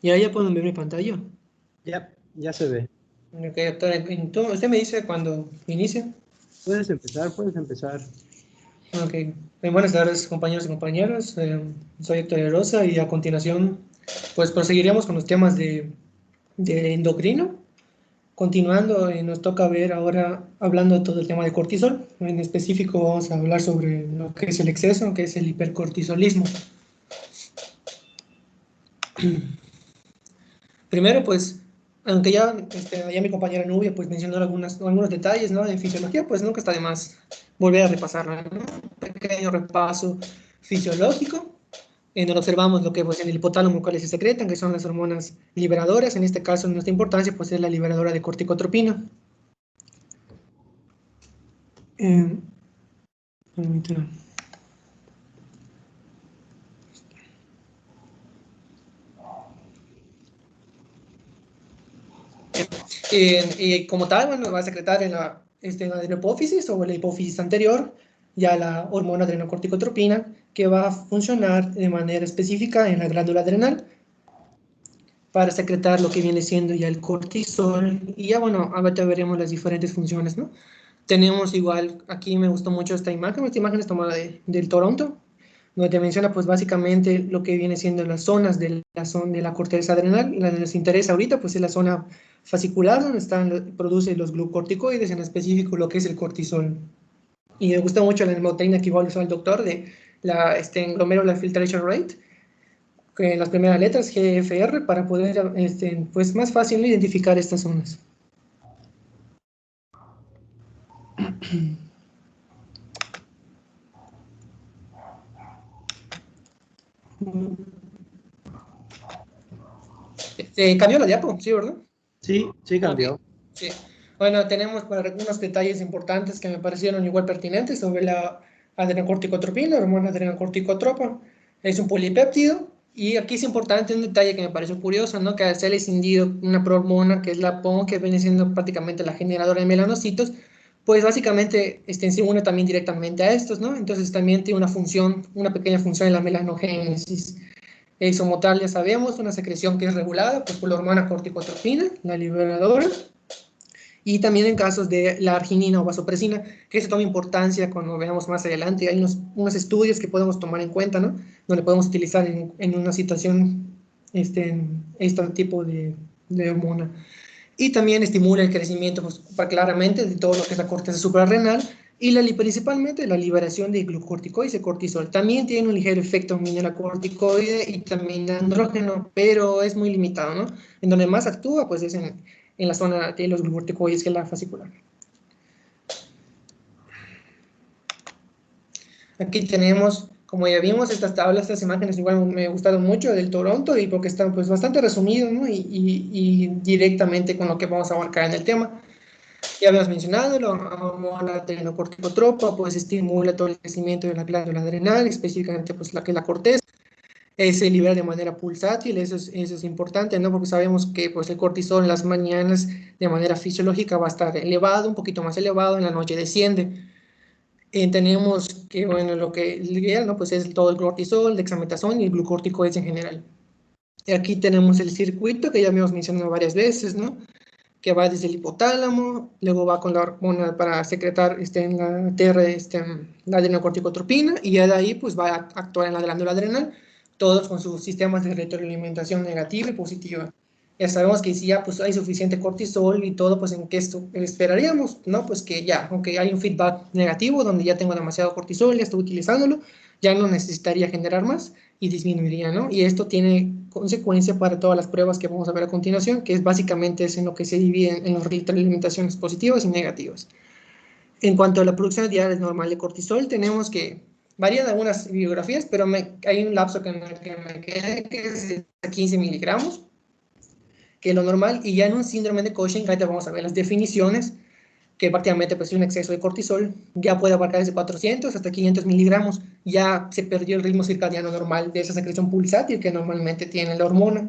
Ya pueden ver mi pantalla. Ya se ve. Ok, doctor, entonces, usted me dice cuando inicie. Puedes empezar. Ok. Buenas tardes, compañeros y compañeras. Soy Héctor Rosa y a continuación, pues proseguiremos con los temas de endocrino. Continuando, nos toca ver ahora, hablando todo el tema de cortisol. En específico, vamos a hablar sobre lo que es el exceso, que es el hipercortisolismo. Primero, pues, aunque ya mi compañera Nubia pues, mencionó algunos detalles, ¿no? De fisiología, pues nunca está de más volver a repasarlo, ¿no? Un pequeño repaso fisiológico, en donde observamos lo que pues, en el hipotálamo cuáles se secretan, que son las hormonas liberadoras. En este caso, nuestra importancia pues, es la liberadora de corticotropina. Permítame. Y como tal, bueno, va a secretar en la adenohipófisis o la hipófisis anterior ya la hormona adrenocorticotropina, que va a funcionar de manera específica en la glándula adrenal para secretar lo que viene siendo ya el cortisol. Y ya, bueno, ahorita veremos las diferentes funciones, ¿no? Tenemos igual, aquí me gustó mucho esta imagen es tomada del Toronto, donde te menciona pues básicamente lo que viene siendo las zonas de la corteza adrenal. La que nos interesa ahorita pues es la zona fascicular, donde produce los glucorticoides, en específico lo que es el cortisol. Y me gusta mucho la mnemotecnia que igual usó el doctor de glomerular filtration rate, que las primeras letras GFR, para poder pues más fácil identificar estas zonas. Cambió la diapo, ¿sí, verdad? Sí, Ok, cambió. sí. Bueno, tenemos para algunos detalles importantes que me parecieron igual pertinentes sobre la adrenocorticotropina, la hormona adrenocorticotropa. Es un polipéptido y aquí es importante un detalle que me pareció curioso, ¿no? Que al ser escindido una prohormona que es la PON, que viene siendo prácticamente la generadora de melanocitos, pues básicamente se une también directamente a estos, ¿no? Entonces también tiene una función, una pequeña función en la melanogénesis. Como tal, ya sabemos, una secreción que es regulada pues, por la hormona corticotropina, la liberadora, y también en casos de la arginina o vasopresina, que se toma importancia cuando veamos más adelante. Hay unos estudios que podemos tomar en cuenta, ¿no? Donde podemos utilizar en una situación este tipo de hormona. Y también estimula el crecimiento pues, claramente de todo lo que es la corteza suprarrenal y principalmente la liberación de glucocorticoides y cortisol. También tiene un ligero efecto mineralocorticoide y también andrógeno, pero es muy limitado, ¿no? En donde más actúa pues es en la zona de los glucocorticoides, que es la fascicular. Aquí tenemos, como ya vimos, estas tablas, estas imágenes igual me gustaron mucho del Toronto y porque están pues bastante resumidos, ¿no? Y directamente con lo que vamos a abarcar en el tema. Ya habíamos mencionado, la hormona adrenocorticotropa pues estimula todo el crecimiento de la glándula adrenal, específicamente pues la que es la corteza. Se libera de manera pulsátil, eso es importante, ¿no? Porque sabemos que pues el cortisol en las mañanas de manera fisiológica va a estar elevado, un poquito más elevado, en la noche desciende. Tenemos que, bueno, lo que libera, ¿no? Pues es todo el cortisol, dexametasona y el glucorticoides en general. Y aquí tenemos el circuito que ya habíamos mencionado varias veces, ¿no? Que va desde el hipotálamo, luego va con la hormona para secretar en la TR, la adrenocorticotropina, y ya de ahí pues va a actuar en la glándula adrenal, todos con sus sistemas de retroalimentación negativa y positiva. Ya sabemos que si ya pues hay suficiente cortisol y todo, pues en qué esto esperaríamos, ¿no? Pues que ya, aunque hay un feedback negativo donde ya tengo demasiado cortisol, ya estoy utilizándolo, ya no necesitaría generar más y disminuiría, ¿no? Y esto tiene consecuencia para todas las pruebas que vamos a ver a continuación, que es básicamente en lo que se divide en las retroalimentaciones positivas y negativas. En cuanto a la producción diaria normal de cortisol, tenemos que varían algunas bibliografías, pero hay un lapso que me queda que es a 15 miligramos, que es lo normal, y ya en un síndrome de Cushing, ahorita vamos a ver las definiciones, que prácticamente pues, un exceso de cortisol ya puede abarcar desde 400 hasta 500 miligramos, ya se perdió el ritmo circadiano normal de esa secreción pulsátil que normalmente tiene la hormona.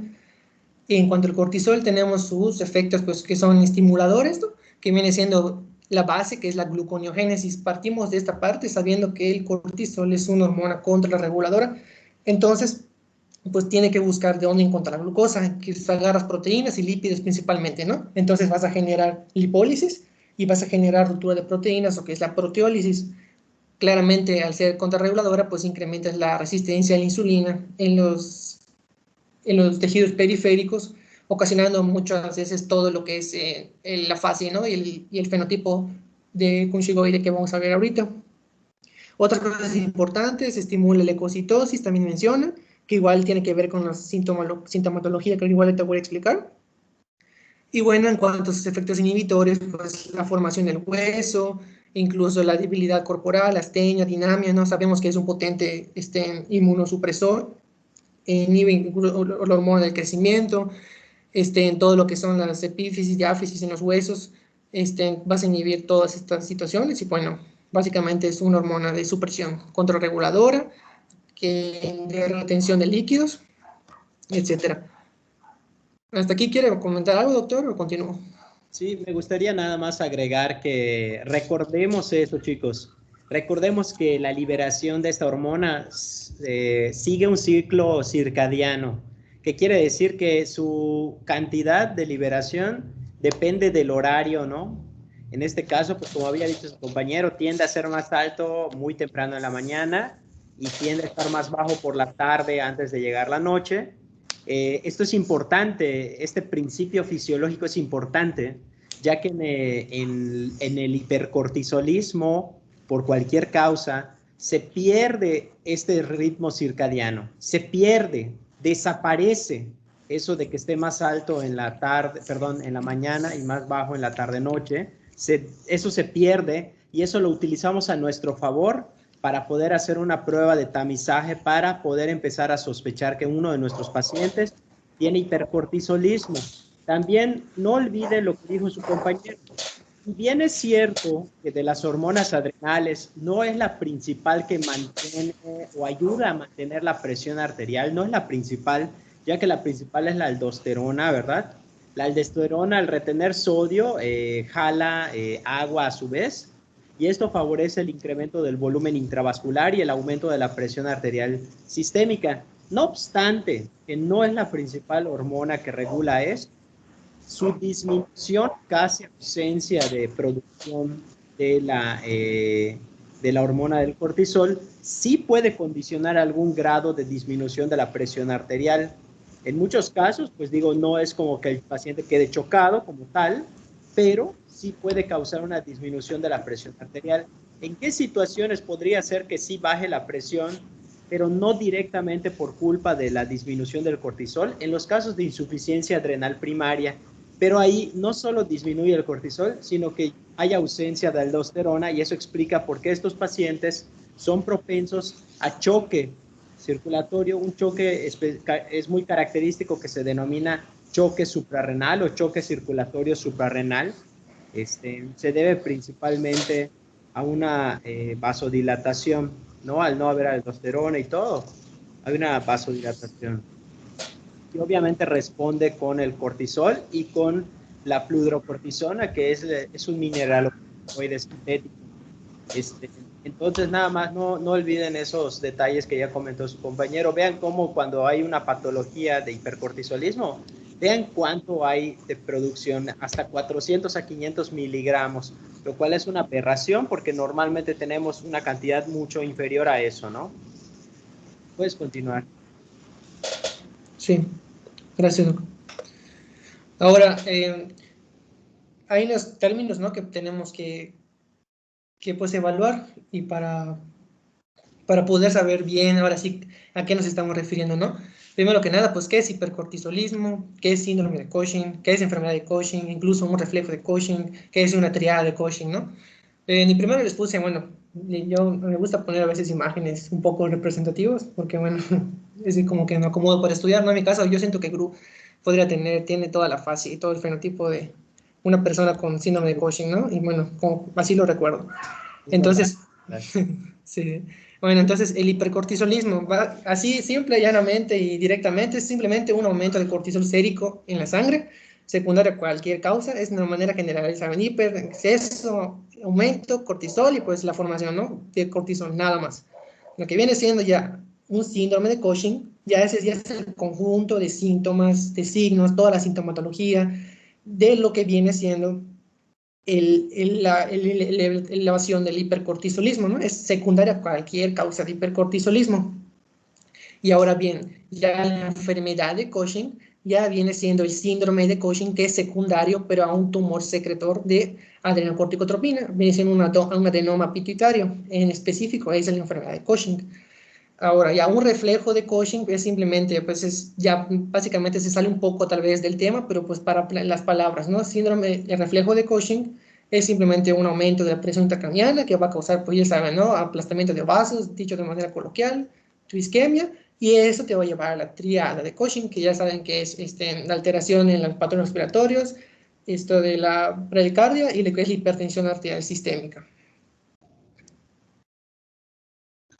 Y en cuanto al cortisol, tenemos sus efectos pues, que son estimuladores, ¿no? Que viene siendo la base, que es la gluconeogénesis. Partimos de esta parte sabiendo que el cortisol es una hormona contrarreguladora. Entonces, pues tiene que buscar de dónde encontrar la glucosa, que agarras proteínas y lípidos principalmente, ¿no? Entonces vas a generar lipólisis y vas a generar ruptura de proteínas, o que es la proteólisis. Claramente, al ser contrarreguladora, pues incrementas la resistencia a la insulina en los tejidos periféricos, ocasionando muchas veces todo lo que es la fase, ¿no? Y el fenotipo de cunchigoide que vamos a ver ahorita. Otras cosas importantes, estimula la ecocitosis, también menciona, que igual tiene que ver con la sintomatología que igual te voy a explicar. Y bueno, en cuanto a sus efectos inhibidores, pues la formación del hueso, incluso la debilidad corporal, astenia, dinamia, ¿no? Sabemos que es un potente inmunosupresor, inhibe la hormona del crecimiento, en todo lo que son las epífisis, diáfisis en los huesos, vas a inhibir todas estas situaciones y bueno, básicamente es una hormona de supresión contrarreguladora, que de retención de líquidos, etcétera. ¿Hasta aquí quiere comentar algo, doctor, o continúo? Sí, me gustaría nada más agregar que recordemos eso, chicos. Recordemos que la liberación de esta hormona sigue un ciclo circadiano, que quiere decir que su cantidad de liberación depende del horario, ¿no? En este caso, pues como había dicho su compañero, tiende a ser más alto muy temprano en la mañana y tiende a estar más bajo por la tarde antes de llegar la noche. Esto es importante, este principio fisiológico es importante, ya que en el hipercortisolismo, por cualquier causa, se pierde este ritmo circadiano, se pierde, desaparece eso de que esté más alto en la tarde, perdón, en la mañana y más bajo en la tarde-noche, eso se pierde y eso lo utilizamos a nuestro favor para poder hacer una prueba de tamizaje para poder empezar a sospechar que uno de nuestros pacientes tiene hipercortisolismo. También no olvide lo que dijo su compañero. Si bien es cierto que de las hormonas adrenales no es la principal que mantiene o ayuda a mantener la presión arterial, no es la principal, ya que la principal es la aldosterona, ¿verdad? La aldosterona, al retener sodio, jala agua a su vez, y esto favorece el incremento del volumen intravascular y el aumento de la presión arterial sistémica. No obstante, que no es la principal hormona que regula esto, su disminución, casi ausencia de producción de la hormona del cortisol, sí puede condicionar algún grado de disminución de la presión arterial. En muchos casos, pues digo, no es como que el paciente quede chocado como tal, pero sí puede causar una disminución de la presión arterial. ¿En qué situaciones podría ser que sí baje la presión, pero no directamente por culpa de la disminución del cortisol? En los casos de insuficiencia adrenal primaria, pero ahí no solo disminuye el cortisol, sino que hay ausencia de aldosterona y eso explica por qué estos pacientes son propensos a choque circulatorio. Un choque es muy característico que se denomina choque suprarrenal o choque circulatorio suprarrenal. Se debe principalmente a una vasodilatación, ¿no? Al no haber aldosterona y todo, hay una vasodilatación. Y obviamente responde con el cortisol y con la fludrocortisona, que es un mineraloide sintético. Entonces, nada más, no olviden esos detalles que ya comentó su compañero. Vean cómo cuando hay una patología de hipercortisolismo, vean cuánto hay de producción, hasta 400 a 500 miligramos, lo cual es una aberración porque normalmente tenemos una cantidad mucho inferior a eso, ¿no? Puedes continuar. Sí, gracias, doctor. Ahora, hay unos términos, ¿no?, que tenemos que pues evaluar y para poder saber bien ahora sí a qué nos estamos refiriendo, ¿no? Primero que nada, pues, ¿qué es hipercortisolismo? ¿Qué es síndrome de Cushing? ¿Qué es enfermedad de Cushing? Incluso un reflejo de Cushing. ¿Qué es una triada de Cushing, no? Y primero les puse, bueno, yo me gusta poner a veces imágenes un poco representativas, porque, bueno, es como que me acomodo para estudiar, ¿no? En mi caso, yo siento que Gru tiene toda la fase y todo el fenotipo de una persona con síndrome de Cushing, ¿no? Y bueno, así lo recuerdo. Es verdad. Entonces, sí. Bueno, entonces el hipercortisolismo, va así simple, llanamente y directamente, es simplemente un aumento del cortisol sérico en la sangre, secundario a cualquier causa, es de una manera generalizada, en hiper, exceso, aumento, cortisol y pues la formación, ¿no?, de cortisol, nada más. Lo que viene siendo ya un síndrome de Cushing ya es el conjunto de síntomas, de signos, toda la sintomatología de lo que viene siendo la elevación del hipercortisolismo, ¿no? Es secundaria a cualquier causa de hipercortisolismo. Y ahora bien, ya la enfermedad de Cushing ya viene siendo el síndrome de Cushing, que es secundario, pero a un tumor secretor de adrenocorticotropina, viene siendo un adenoma pituitario en específico, esa es la enfermedad de Cushing. Ahora, ya un reflejo de Cushing es simplemente, pues ya básicamente se sale un poco tal vez del tema, pero pues para las palabras, ¿no? Síndrome, el reflejo de Cushing es simplemente un aumento de la presión intracraniana que va a causar, pues ya saben, ¿no? Aplastamiento de vasos, dicho de manera coloquial, tu isquemia, y eso te va a llevar a la triada de Cushing, que ya saben que es la alteración en los patrones respiratorios, esto de la bradicardia y lo que es la hipertensión arterial sistémica.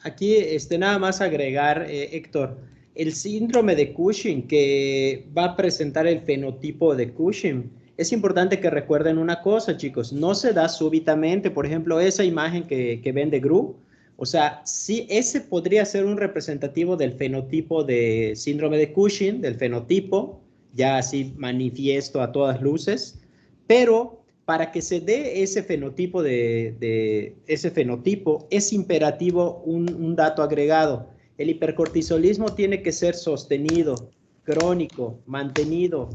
Aquí nada más agregar, Héctor, el síndrome de Cushing que va a presentar el fenotipo de Cushing. Es importante que recuerden una cosa, chicos, no se da súbitamente. Por ejemplo, esa imagen que ven de Gru, o sea, sí, ese podría ser un representativo del fenotipo de síndrome de Cushing, del fenotipo, ya así manifiesto a todas luces, pero para que se dé ese fenotipo ese fenotipo, es imperativo un dato agregado. El hipercortisolismo tiene que ser sostenido, crónico, mantenido,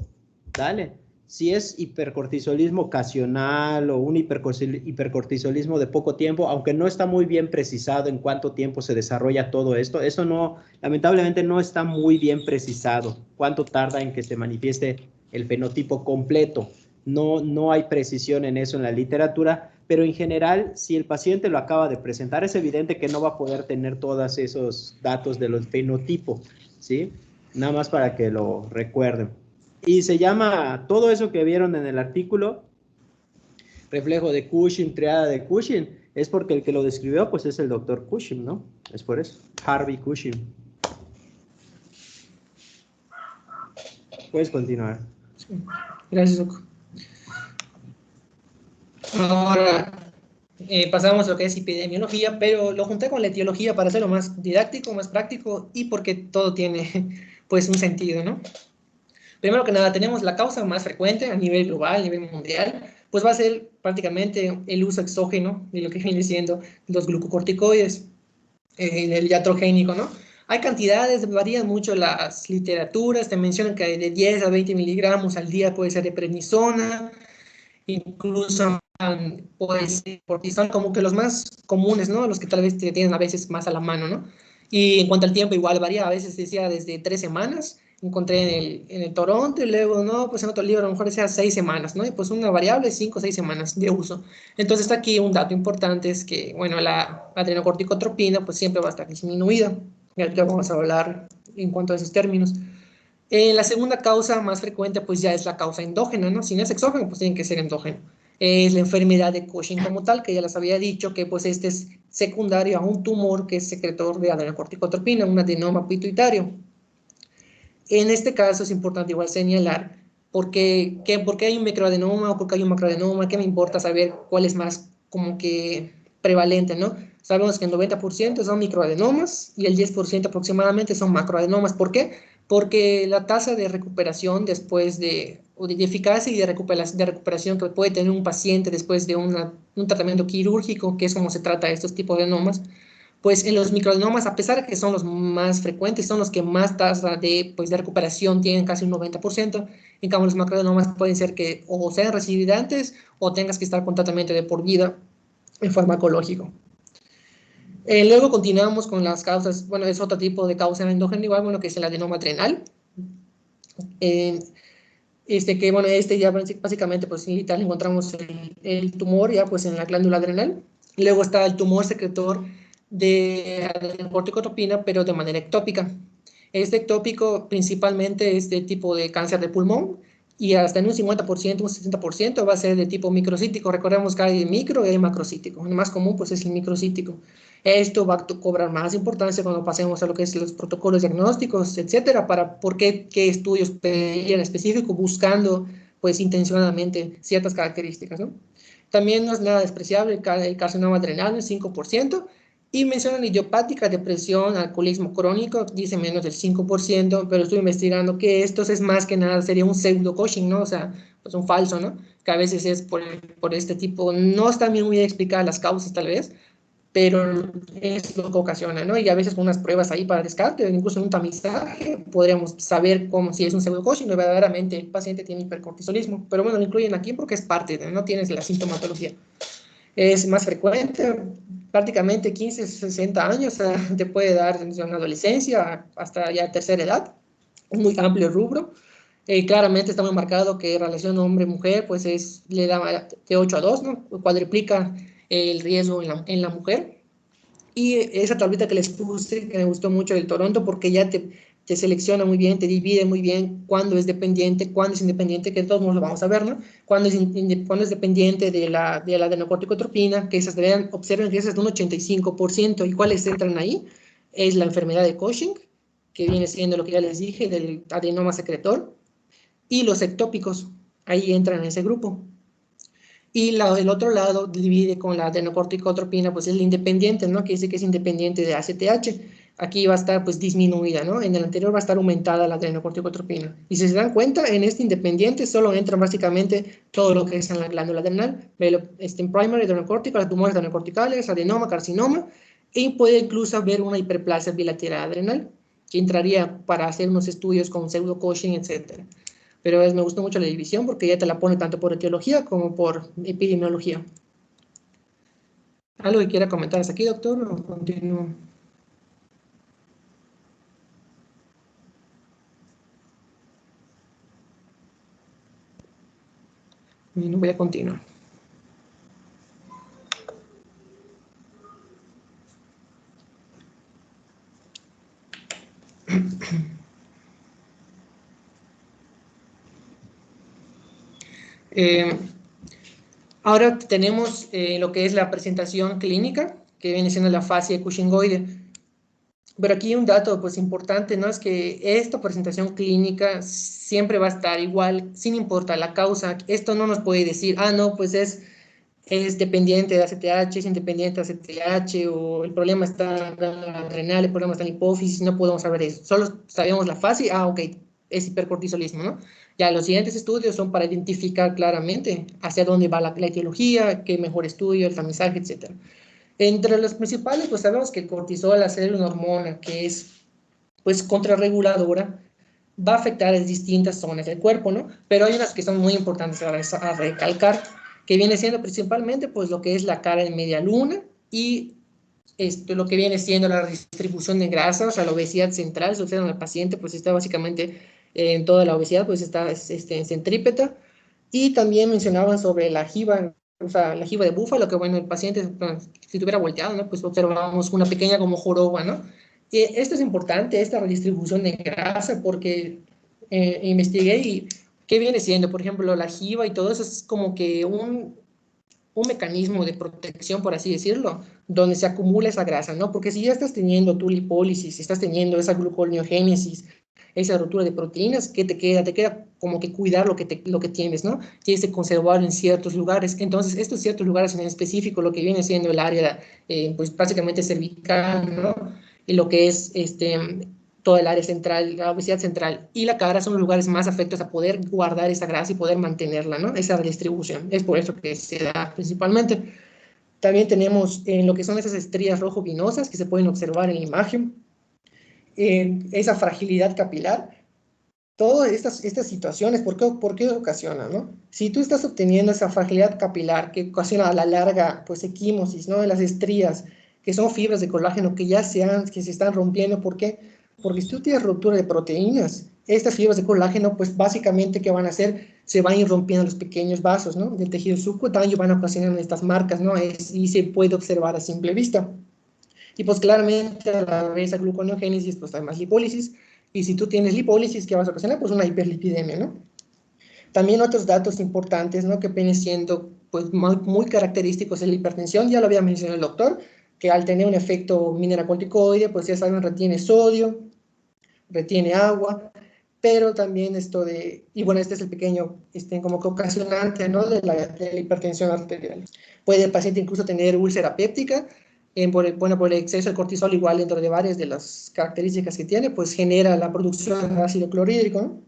¿vale? Si es hipercortisolismo ocasional o un hipercortisolismo de poco tiempo, aunque no está muy bien precisado en cuánto tiempo se desarrolla todo esto, eso no, lamentablemente no está muy bien precisado, cuánto tarda en que se manifieste el fenotipo completo. No hay precisión en eso en la literatura, pero en general, si el paciente lo acaba de presentar, es evidente que no va a poder tener todos esos datos de los fenotipos, ¿sí? Nada más para que lo recuerden. Y se llama, todo eso que vieron en el artículo, reflejo de Cushing, triada de Cushing, es porque el que lo describió, pues es el doctor Cushing, ¿no? Es por eso, Harvey Cushing. Puedes continuar. Gracias, Oco. Ahora pasamos a lo que es epidemiología, pero lo junté con la etiología para hacerlo más didáctico, más práctico y porque todo tiene pues un sentido, ¿no? Primero que nada, tenemos la causa más frecuente a nivel global, a nivel mundial, pues va a ser prácticamente el uso exógeno de lo que viene siendo los glucocorticoides, el iatrogénico, ¿no? Hay cantidades, varían mucho las literaturas, te mencionan que de 10 a 20 miligramos al día puede ser de prednisona, incluso pues porque son como que los más comunes, ¿no? Los que tal vez te tienen a veces más a la mano, ¿no? Y en cuanto al tiempo, igual varía, a veces decía desde 3 semanas, encontré en el Toronto, y luego, no, pues en otro libro a lo mejor decía 6 semanas, ¿no? Y pues una variable, 5 o 6 semanas de uso. Entonces está aquí un dato importante, es que, bueno, la adrenocorticotropina pues siempre va a estar disminuida, ya vamos a hablar en cuanto a esos términos. La segunda causa más frecuente pues ya es la causa endógena, ¿no? Si no es exógeno, pues tiene que ser endógeno. Es la enfermedad de Cushing como tal, que ya les había dicho que pues este es secundario a un tumor que es secretor de adrenocorticotropina, un adenoma pituitario. En este caso es importante igual señalar por qué hay un microadenoma o por qué hay un macroadenoma, qué me importa saber cuál es más como que prevalente, ¿no? Sabemos que el 90% son microadenomas y el 10% aproximadamente son macroadenomas. ¿Por qué? Porque la tasa de recuperación después o de eficacia y de recuperación que puede tener un paciente después de un tratamiento quirúrgico, que es como se trata estos tipos de adenomas, pues en los microadenomas, a pesar de que son los más frecuentes, son los que más tasa pues, de recuperación tienen, casi un 90%, en cambio los macroadenomas pueden ser que o sean recidivantes o tengas que estar con tratamiento de por vida en farmacológico. Luego continuamos con las causas, bueno, es otro tipo de causa endógena igual, bueno, que es el adenoma adrenal. Que bueno, ya básicamente, pues en tal encontramos el tumor ya pues en la glándula adrenal. Luego está el tumor secretor de corticotropina, pero de manera ectópica. Este ectópico principalmente es de tipo de cáncer de pulmón y hasta en un 50%, un 60% va a ser de tipo microcítico. Recordemos que hay micro y hay macrocítico. El más común pues es el microcítico. Esto va a cobrar más importancia cuando pasemos a lo que es los protocolos diagnósticos, etcétera, para qué estudios pedir en específico, buscando pues intencionadamente ciertas características, ¿no? También no es nada despreciable el carcinoma adrenal, el 5%, Y mencionan idiopática, depresión, alcoholismo crónico, dice menos del 5%, pero estoy investigando que esto es más que nada, sería un pseudo-coaching, ¿no? O sea, pues un falso, ¿no? Que a veces es por este tipo, no están bien muy explicadas las causas tal vez, pero es lo que ocasiona, ¿no? Y a veces con unas pruebas ahí para descarte, incluso en un tamizaje, podríamos saber cómo, si es un pseudo-coaching, verdaderamente el paciente tiene hipercortisolismo, pero bueno, lo incluyen aquí porque es parte de, no tienes la sintomatología. Es más frecuente, prácticamente 15, 60 años, te puede dar desde una adolescencia hasta ya tercera edad, es muy amplio el rubro. Claramente está muy marcado que relación hombre-mujer, pues le da de 8 a 2, ¿no? Cuadriplica el riesgo en la mujer. Y esa tablita que les puse, que me gustó mucho del Toronto, porque ya te selecciona muy bien, te divide muy bien cuándo es dependiente, cuándo es independiente, que todos lo vamos a ver, ¿no? Cuándo es dependiente de la adenocorticotropina, que esas deberían, observen que esas es de un 85%, y cuáles entran ahí, es la enfermedad de Cushing, que viene siendo lo que ya les dije, del adenoma secretor, y los ectópicos, ahí entran en ese grupo. Y el otro lado divide con la adenocorticotropina, pues es el independiente, ¿no? Que dice que es independiente de ACTH. Aquí va a estar pues disminuida, ¿no? En el anterior va a estar aumentada la adenocorticotropina. Y si se dan cuenta, en este independiente solo entran básicamente todo lo que es en la glándula adrenal, en primary adrenocortical, tumores adenocorticales, adenoma, carcinoma, y puede incluso haber una hiperplasia bilateral adrenal, que entraría para hacer unos estudios con pseudo-Cushing, etcétera. Pero me gustó mucho la división porque ya te la pone tanto por etiología como por epidemiología. ¿Algo que quiera comentar hasta aquí, doctor? ¿O continúo? No voy a continuar. Eh, Ahora tenemos lo que es la presentación clínica, que viene siendo la fascia cushingoide. Pero aquí un dato pues importante, ¿no? Es que esta presentación clínica siempre va a estar igual, sin importar la causa. Esto no nos puede decir, no, pues es dependiente de ACTH, es independiente de ACTH, o el problema está en la renal, el problema está en la hipófisis, no podemos saber eso. Solo sabemos la fase, ok, es hipercortisolismo, ¿no? Ya los siguientes estudios son para identificar claramente hacia dónde va la etiología, qué mejor estudio, el tamizaje, etc. Entre los principales, pues sabemos que el cortisol, al ser una hormona que es, pues, contrarreguladora, va a afectar a distintas zonas del cuerpo, ¿no? Pero hay unas que son muy importantes a recalcar, que viene siendo principalmente, pues, lo que es la cara en media luna y lo que viene siendo la distribución de grasa, o sea, la obesidad central, si observan al paciente, pues está básicamente en toda la obesidad, pues está en centrípeta. Y también mencionaban sobre la jiba, o sea, la jiba de búfalo, que bueno, el paciente, bueno, si tuviera volteado, ¿no? Pues observamos una pequeña como joroba, ¿no? Y esto es importante, esta redistribución de grasa, porque investigué y qué viene siendo, por ejemplo, la jiba y todo eso es como que un mecanismo de protección, por así decirlo, donde se acumula esa grasa, ¿no? Porque si ya estás teniendo tu lipólisis, si estás teniendo esa gluconeogénesis, esa ruptura de proteínas, ¿qué te queda? Te queda como que cuidar lo que tienes, ¿no? Tienes que conservarlo en ciertos lugares. Entonces, estos ciertos lugares en específico, lo que viene siendo el área, pues básicamente cervical, ¿no? Y lo que es toda el área central, la obesidad central y la cara son los lugares más afectos a poder guardar esa grasa y poder mantenerla, ¿no? Esa redistribución. Es por eso que se da principalmente. También tenemos lo que son esas estrías rojo-vinosas que se pueden observar en la imagen, esa fragilidad capilar. Todas estas situaciones, ¿por qué ocasionan, no? Si tú estás obteniendo esa fragilidad capilar que ocasiona a la larga, pues, equimosis, ¿no? De las estrías, que son fibras de colágeno que se están rompiendo, ¿por qué? Porque si tú tienes ruptura de proteínas, estas fibras de colágeno, pues, básicamente, ¿qué van a hacer? Se van a ir rompiendo los pequeños vasos, ¿no? Del tejido subcutáneo, van a ocasionar estas marcas, ¿no? Y se puede observar a simple vista. Y pues claramente a la vez a gluconeogénesis, pues hay más lipólisis. Y si tú tienes lipólisis, ¿qué vas a ocasionar? Pues una hiperlipidemia, ¿no? También otros datos importantes, ¿no? Que vienen siendo pues muy característicos de la hipertensión, ya lo había mencionado el doctor, que al tener un efecto mineralocorticoide, pues ya saben, retiene sodio, retiene agua, pero también y bueno, este es el pequeño, como que ocasionante, ¿no? De la hipertensión arterial. Puede el paciente incluso tener úlcera péptica, por el exceso de cortisol, igual dentro de varias de las características que tiene, pues genera la producción de ácido clorhídrico, ¿no?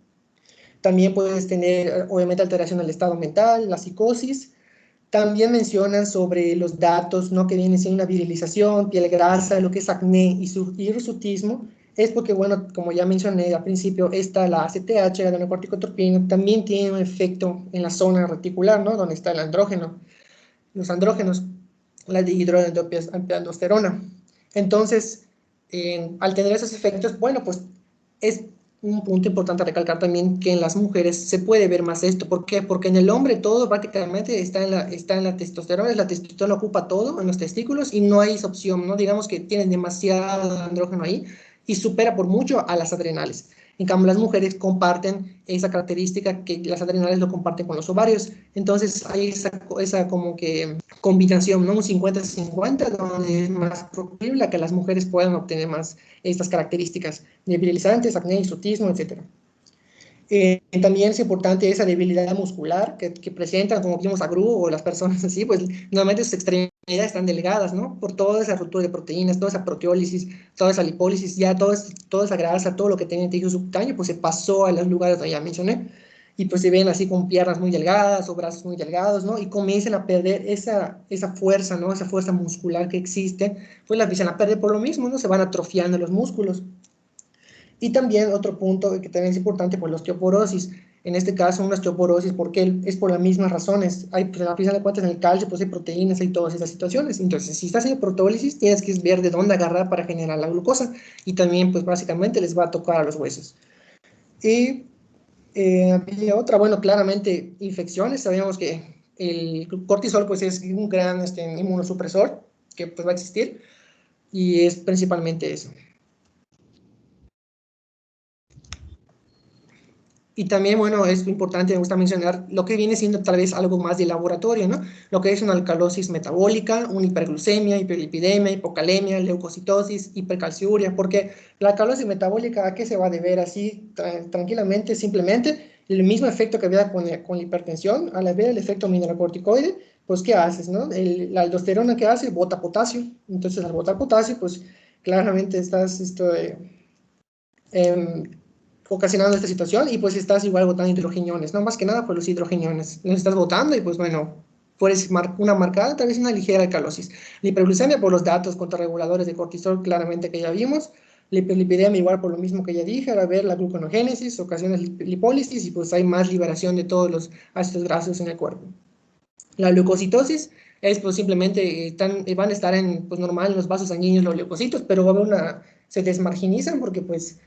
También puedes tener, obviamente, alteración del estado mental, la psicosis. También mencionan sobre los datos, ¿no? Que vienen siendo una virilización, piel grasa, lo que es acné y su hirsutismo. Es porque, bueno, como ya mencioné al principio, la ACTH, la adenocorticotropina, también tiene un efecto en la zona reticular, ¿no? Donde está el andrógeno, los andrógenos, la dihidroaldosterona. Entonces, al tener esos efectos, bueno, pues es un punto importante a recalcar también que en las mujeres se puede ver más esto. ¿Por qué? Porque en el hombre todo prácticamente está en la testosterona, la testosterona ocupa todo en los testículos y no hay esa opción, ¿no? Digamos que tienen demasiado andrógeno ahí y supera por mucho a las adrenales. En cambio, las mujeres comparten esa característica que las adrenales lo comparten con los ovarios. Entonces, hay esa como que combinación, ¿no? Un 50-50, donde es más probable que las mujeres puedan obtener más estas características de virilizantes, acné, hirsutismo, etc. También es importante esa debilidad muscular que presentan, como vimos a Gru o las personas así, pues normalmente sus extremidades están delgadas, ¿no? Por toda esa ruptura de proteínas, toda esa proteólisis, toda esa lipólisis, ya toda esa grasa, todo lo que tenía en tejido subcutáneo, pues se pasó a los lugares donde ya mencioné. Y pues se ven así con piernas muy delgadas o brazos muy delgados, ¿no? Y comienzan a perder esa fuerza, ¿no? Esa fuerza muscular que existe, pues la empiezan a perder por lo mismo, ¿no? Se van atrofiando los músculos. Y también otro punto que también es importante, pues la osteoporosis. En este caso, una osteoporosis, porque es por las mismas razones. Hay, pues, a pesar de cuentas, en el calcio, pues hay proteínas, hay todas esas situaciones. Entonces, si estás haciendo proteólisis, tienes que ver de dónde agarrar para generar la glucosa. Y también, pues básicamente, les va a tocar a los huesos. Y había otra, bueno, claramente, infecciones. Sabemos que el cortisol, pues es un gran inmunosupresor que pues va a existir. Y es principalmente eso. Y también, bueno, es importante, me gusta mencionar lo que viene siendo tal vez algo más de laboratorio, ¿no? Lo que es una alcalosis metabólica, una hiperglucemia, hiperlipidemia, hipocalemia, leucocitosis, hipercalciuria, porque la alcalosis metabólica, ¿a qué se va a deber así tranquilamente? Simplemente el mismo efecto que había con la hipertensión, al ver el efecto mineralocorticoide, pues ¿qué haces, no? La aldosterona que hace, bota potasio, entonces al botar potasio, pues claramente estás eh, ocasionando esta situación y pues estás igual botando hidrogeniones, ¿no? Más que nada por los hidrogeniones. Los estás botando y pues bueno, puedes una marcada, tal vez una ligera alcalosis. La hiperglucemia por los datos contrarreguladores de cortisol, claramente que ya vimos. La hiperlipidemia igual por lo mismo que ya dije, a ver la gluconogénesis, ocasiona lipólisis y pues hay más liberación de todos los ácidos grasos en el cuerpo. La leucocitosis es pues simplemente van a estar pues normal en los vasos sanguíneos los leucocitos, pero va a haber se desmarginizan porque pues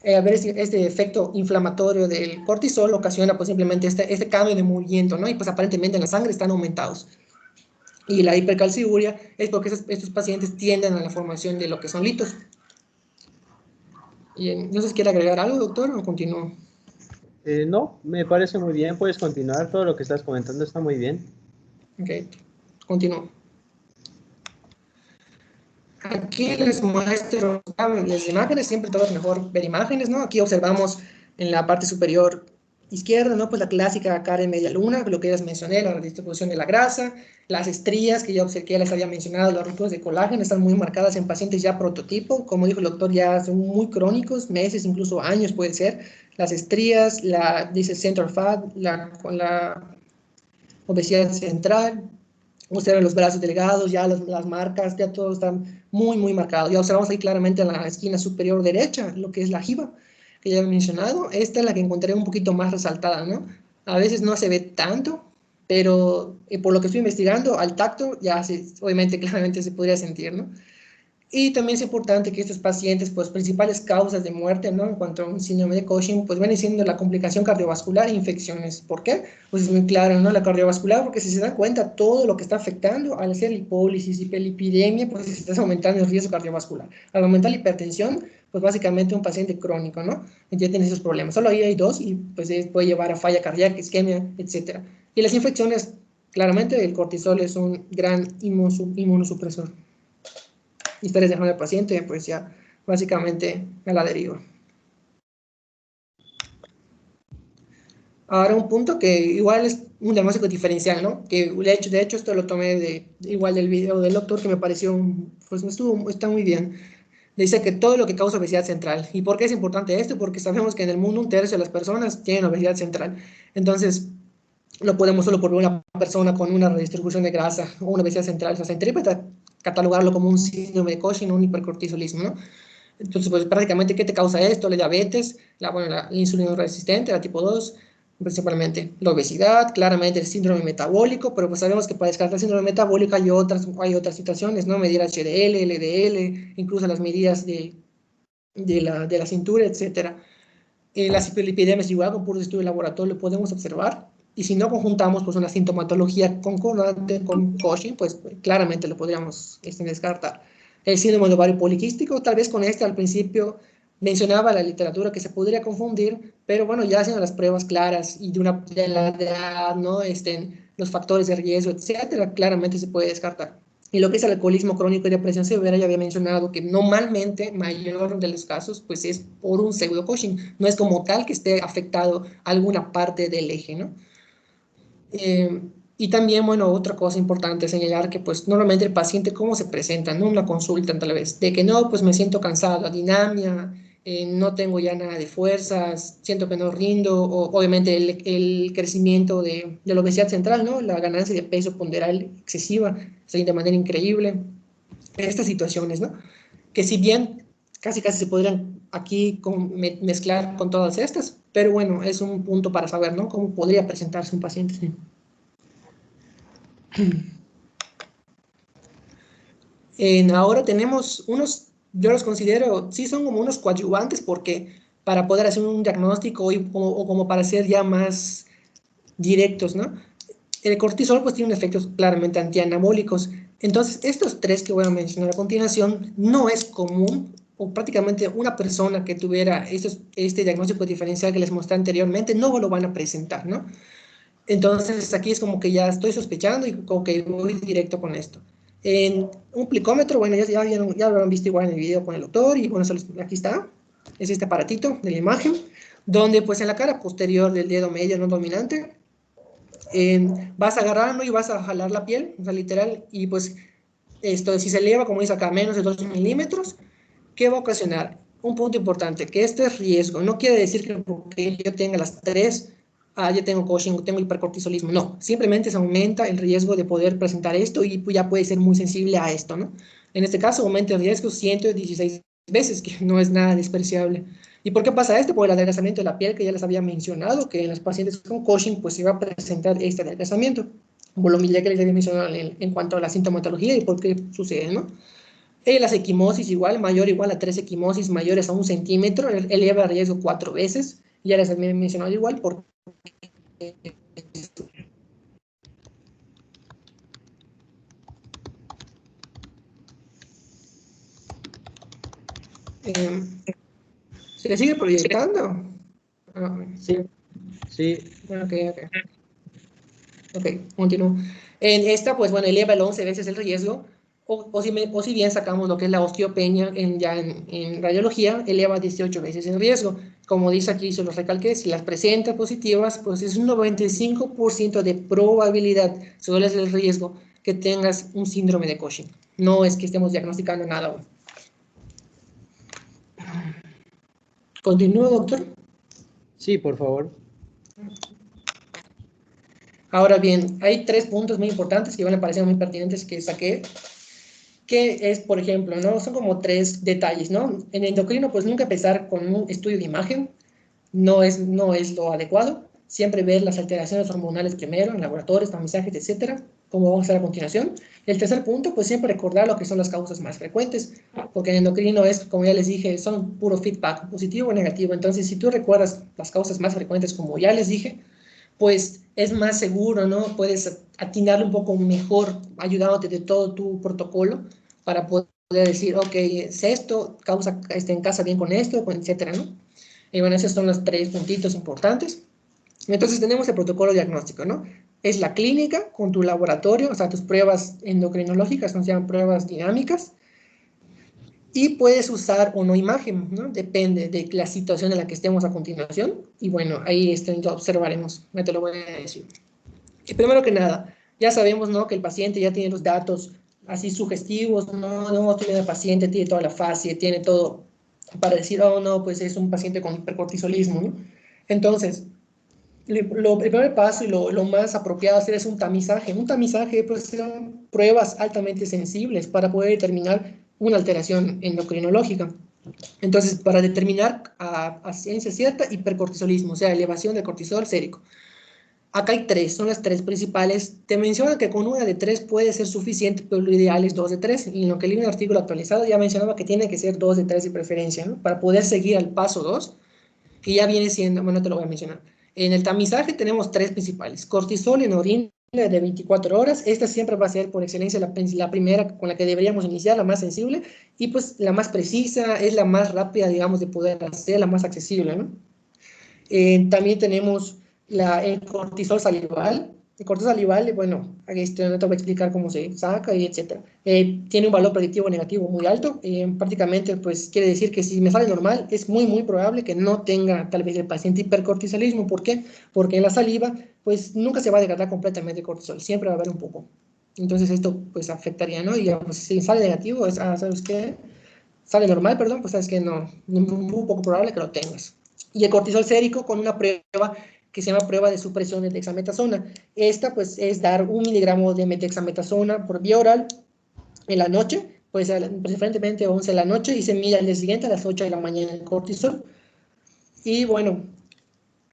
a ver este efecto inflamatorio del cortisol ocasiona pues simplemente este cambio de movimiento, ¿no? Y pues aparentemente en la sangre están aumentados. Y la hipercalciuria es porque estos pacientes tienden a la formación de lo que son litos. Y no sé si quiere agregar algo, doctor, o continúo. No, me parece muy bien, puedes continuar, todo lo que estás comentando está muy bien. Ok, continúo. Aquí les muestro las imágenes, siempre todo es mejor ver imágenes, ¿no? Aquí observamos en la parte superior izquierda, ¿no? Pues la clásica cara en media luna, lo que ya les mencioné, la distribución de la grasa, las estrías que ya les había mencionado, las rupturas de colágeno están muy marcadas en pacientes ya prototipo, como dijo el doctor, ya son muy crónicos, meses, incluso años puede ser, las estrías, dice central fat, la obesidad central, observen los brazos delgados, ya las marcas, ya todo está muy, muy marcado. Ya observamos ahí claramente en la esquina superior derecha lo que es la jiba, que ya he mencionado. Esta es la que encontré un poquito más resaltada, ¿no? A veces no se ve tanto, pero por lo que estoy investigando, al tacto, ya obviamente, claramente se podría sentir, ¿no? Y también es importante que estos pacientes, pues principales causas de muerte, ¿no? En cuanto a un síndrome de Cushing, pues viene siendo la complicación cardiovascular e infecciones. ¿Por qué? Pues es muy claro, ¿no? La cardiovascular, porque si se dan cuenta, todo lo que está afectando al hacer lipólisis, hiperlipidemia, pues se está aumentando el riesgo cardiovascular. Al aumentar la hipertensión, pues básicamente un paciente crónico, ¿no? Ya tiene esos problemas. Solo ahí hay dos y pues puede llevar a falla cardíaca, isquemia, etcétera. Y las infecciones, claramente el cortisol es un gran inmunosupresor. Historias de al paciente, pues ya básicamente a la deriva. Ahora un punto que igual es un diagnóstico diferencial, ¿no? Que de hecho esto lo tomé igual del video del doctor que me pareció, pues está muy bien. Dice que todo lo que causa obesidad central. ¿Y por qué es importante esto? Porque sabemos que en el mundo un tercio de las personas tienen obesidad central. Entonces, no podemos solo por una persona con una redistribución de grasa o una obesidad central, o sea, interpreta catalogarlo como un síndrome de Cushing o un hipercortisolismo, ¿no? Entonces, pues prácticamente, ¿qué te causa esto? La diabetes, la insulino resistente, la tipo 2, principalmente la obesidad, claramente el síndrome metabólico, pero pues sabemos que para descartar el síndrome metabólico hay otras situaciones, ¿no? Medir HDL, LDL, incluso las medidas de la cintura, etcétera. Las hiperlipidemias igual, con puros estudios de laboratorio lo podemos observar, y si no conjuntamos pues una sintomatología concordante con Cushing, pues claramente lo podríamos descartar. El síndrome de ovario poliquístico, tal vez con este al principio mencionaba la literatura que se podría confundir, pero bueno, ya haciendo las pruebas claras y de la edad, ¿no? Los factores de riesgo, etcétera, claramente se puede descartar. Y lo que es el alcoholismo crónico y depresión severa, ya había mencionado que normalmente, mayor de los casos, pues es por un pseudo-Cushing. No es como tal que esté afectado alguna parte del eje, ¿no? Y también, bueno, otra cosa importante es señalar que, pues, normalmente el paciente, ¿cómo se presenta? ¿No? Una consulta, tal vez, de que no, pues me siento cansado, dinamia, no tengo ya nada de fuerzas, siento que no rindo, o obviamente el crecimiento de la obesidad central, ¿no? La ganancia de peso ponderal excesiva, de manera increíble. Estas situaciones, ¿no? Que si bien casi se podrían aquí mezclar con todas estas, pero bueno, es un punto para saber, ¿no? Cómo podría presentarse un paciente. ¿Sí? Ahora tenemos yo los considero, sí son como unos coadyuvantes porque para poder hacer un diagnóstico o como para ser ya más directos, ¿no? El cortisol pues tiene efectos claramente antianabólicos. Entonces, estos tres que voy a mencionar a continuación no es común o prácticamente una persona que tuviera este diagnóstico diferencial que les mostré anteriormente no lo van a presentar, ¿no? Entonces aquí es como que ya estoy sospechando y como que voy directo con esto. En un plicómetro, bueno, ya lo han visto igual en el video con el doctor y bueno, aquí está, es este aparatito de la imagen, donde pues en la cara posterior del dedo medio no dominante, vas agarrando y vas a jalar la piel, o sea, literal, y pues esto, si se eleva, como dice acá, menos de 2 milímetros, ¿qué va a ocasionar? Un punto importante, que esto es riesgo. No quiere decir que porque yo tenga las tres, ya tengo Cushing, tengo hipercortisolismo. No, simplemente se aumenta el riesgo de poder presentar esto y ya puede ser muy sensible a esto, ¿no? En este caso, aumenta el riesgo 116 veces, que no es nada despreciable. ¿Y por qué pasa esto? Por el adelgazamiento de la piel que ya les había mencionado, que en los pacientes con Cushing pues se va a presentar este adelgazamiento. Por lo ya que les había mencionado en cuanto a la sintomatología y por qué sucede, ¿no? Las equimosis igual, mayor o igual a 3 equimosis mayores a 1 centímetro, eleva el riesgo 4 veces. Ya les había mencionado igual porque ¿se le sigue proyectando? Sí, sí. Ok, continúo. En esta, pues bueno, eleva el 11 veces el riesgo, o si bien sacamos lo que es la osteopenia en radiología, eleva 18 veces el riesgo. Como dice aquí, se los recalqué, si las presenta positivas, pues es un 95% de probabilidad, solo es el riesgo, que tengas un síndrome de Cushing. No es que estemos diagnosticando nada aún. ¿Continúo, doctor? Sí, por favor. Ahora bien, hay 3 puntos muy importantes que me parecen muy pertinentes que saqué, que es, por ejemplo, ¿no? Son como 3 detalles, ¿no? En endocrino, pues nunca empezar con un estudio de imagen, no es lo adecuado. Siempre ver las alteraciones hormonales primero, en laboratorios, tamizajes, etcétera, como vamos a hacer a continuación. El tercer punto, pues siempre recordar lo que son las causas más frecuentes, porque en endocrino es, como ya les dije, son puro feedback, positivo o negativo. Entonces, si tú recuerdas las causas más frecuentes, como ya les dije, pues es más seguro, ¿no? Puedes atinarlo un poco mejor, ayudándote de todo tu protocolo para poder decir, ok, es esto, causa, en casa bien con esto, etcétera, ¿no? Y bueno, esos son los 3 puntitos importantes. Entonces tenemos el protocolo diagnóstico, ¿no? Es la clínica con tu laboratorio, o sea, tus pruebas endocrinológicas, se llaman pruebas dinámicas. Y puedes usar o no imagen, ¿no? Depende de la situación en la que estemos a continuación. Y bueno, ahí ya observaremos, ya te lo voy a decir. Y primero que nada, ya sabemos, ¿no? Que el paciente ya tiene los datos así sugestivos, ¿no? No tiene el paciente, tiene toda la fase, tiene todo para decir, oh, no, pues es un paciente con hipercortisolismo, ¿no? Entonces, el primer paso y lo más apropiado hacer es un tamizaje. Un tamizaje, pues, son pruebas altamente sensibles para poder determinar una alteración endocrinológica. Entonces, para determinar a ciencia cierta hipercortisolismo, o sea, elevación del cortisol sérico. Acá hay tres, son las tres principales. Te menciono que con una de tres puede ser suficiente, pero lo ideal es dos de tres. Y en lo que leí en el artículo actualizado ya mencionaba que tiene que ser dos de tres de preferencia, ¿no? Para poder seguir al paso dos, que ya viene siendo, bueno, te lo voy a mencionar. En el tamizaje tenemos tres principales. Cortisol en orina de 24 horas. Esta siempre va a ser por excelencia la primera con la que deberíamos iniciar, la más sensible y pues la más precisa, es la más rápida, digamos, de poder hacer, la más accesible, ¿no? También tenemos el cortisol salival. El cortisol salival, bueno, no te voy a explicar cómo se saca y etcétera. Tiene un valor predictivo negativo muy alto. Prácticamente, pues, quiere decir que si me sale normal, es muy, muy probable que no tenga tal vez el paciente hipercortisolismo. ¿Por qué? Porque en la saliva, pues, nunca se va a degradar completamente el cortisol. Siempre va a haber un poco. Entonces, esto, pues, afectaría, ¿no? Y pues, si sale negativo, ¿sabes qué? Sale normal, perdón, pues, sabes que no, muy poco probable que lo tengas. Y el cortisol sérico con una prueba que se llama prueba de supresión de dexametasona. Esta, pues, es dar 1 miligramo de dexametasona por vía oral en la noche, pues, preferentemente 11 de la noche, y se mide al día siguiente a las 8 de la mañana el cortisol. Y bueno,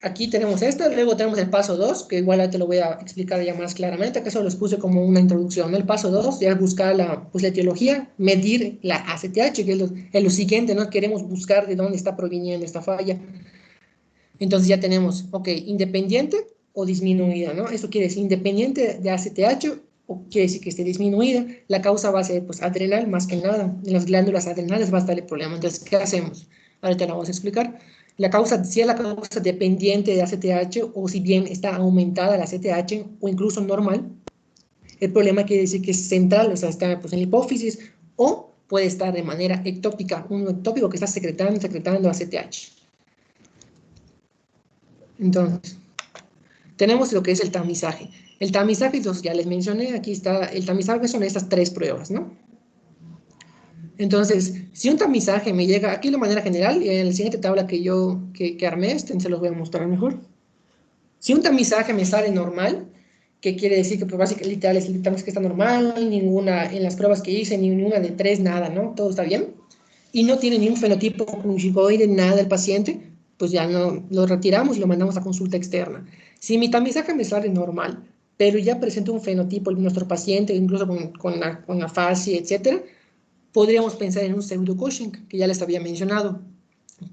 aquí tenemos esta, luego tenemos el paso 2, que igual te lo voy a explicar ya más claramente, que eso los puse como una introducción. El paso 2 ya es buscar pues, la etiología, medir la ACTH, que es lo siguiente, ¿no? Queremos buscar de dónde está proviniendo esta falla. Entonces ya tenemos, ok, independiente o disminuida, ¿no? Eso quiere decir independiente de ACTH o quiere decir que esté disminuida. La causa va a ser, pues, adrenal más que nada. En las glándulas adrenales va a estar el problema. Entonces, ¿qué hacemos? Ahorita lo vamos a explicar. La causa, si es la causa dependiente de ACTH o si bien está aumentada la ACTH o incluso normal, el problema quiere decir que es central, o sea, está, pues, en la hipófisis o puede estar de manera ectópica, un ectópico que está secretando ACTH. Entonces, tenemos lo que es el tamizaje. El tamizaje, entonces ya les mencioné, aquí está, el tamizaje son estas tres pruebas, ¿no? Entonces, si un tamizaje me llega, aquí de manera general, y en la siguiente tabla que armé, se los voy a mostrar mejor. Si un tamizaje me sale normal, que quiere decir que pues básicamente literal es que está normal, ninguna, en las pruebas que hice, ninguna de tres, nada, ¿no? Todo está bien. Y no tiene ningún fenotipo fungicoide, nada del paciente, pues ya no lo retiramos y lo mandamos a consulta externa. Si mi tamizaje me sale normal, pero ya presenta un fenotipo en nuestro paciente, incluso con la fase, etcétera, podríamos pensar en un pseudo-Cushing, que ya les había mencionado,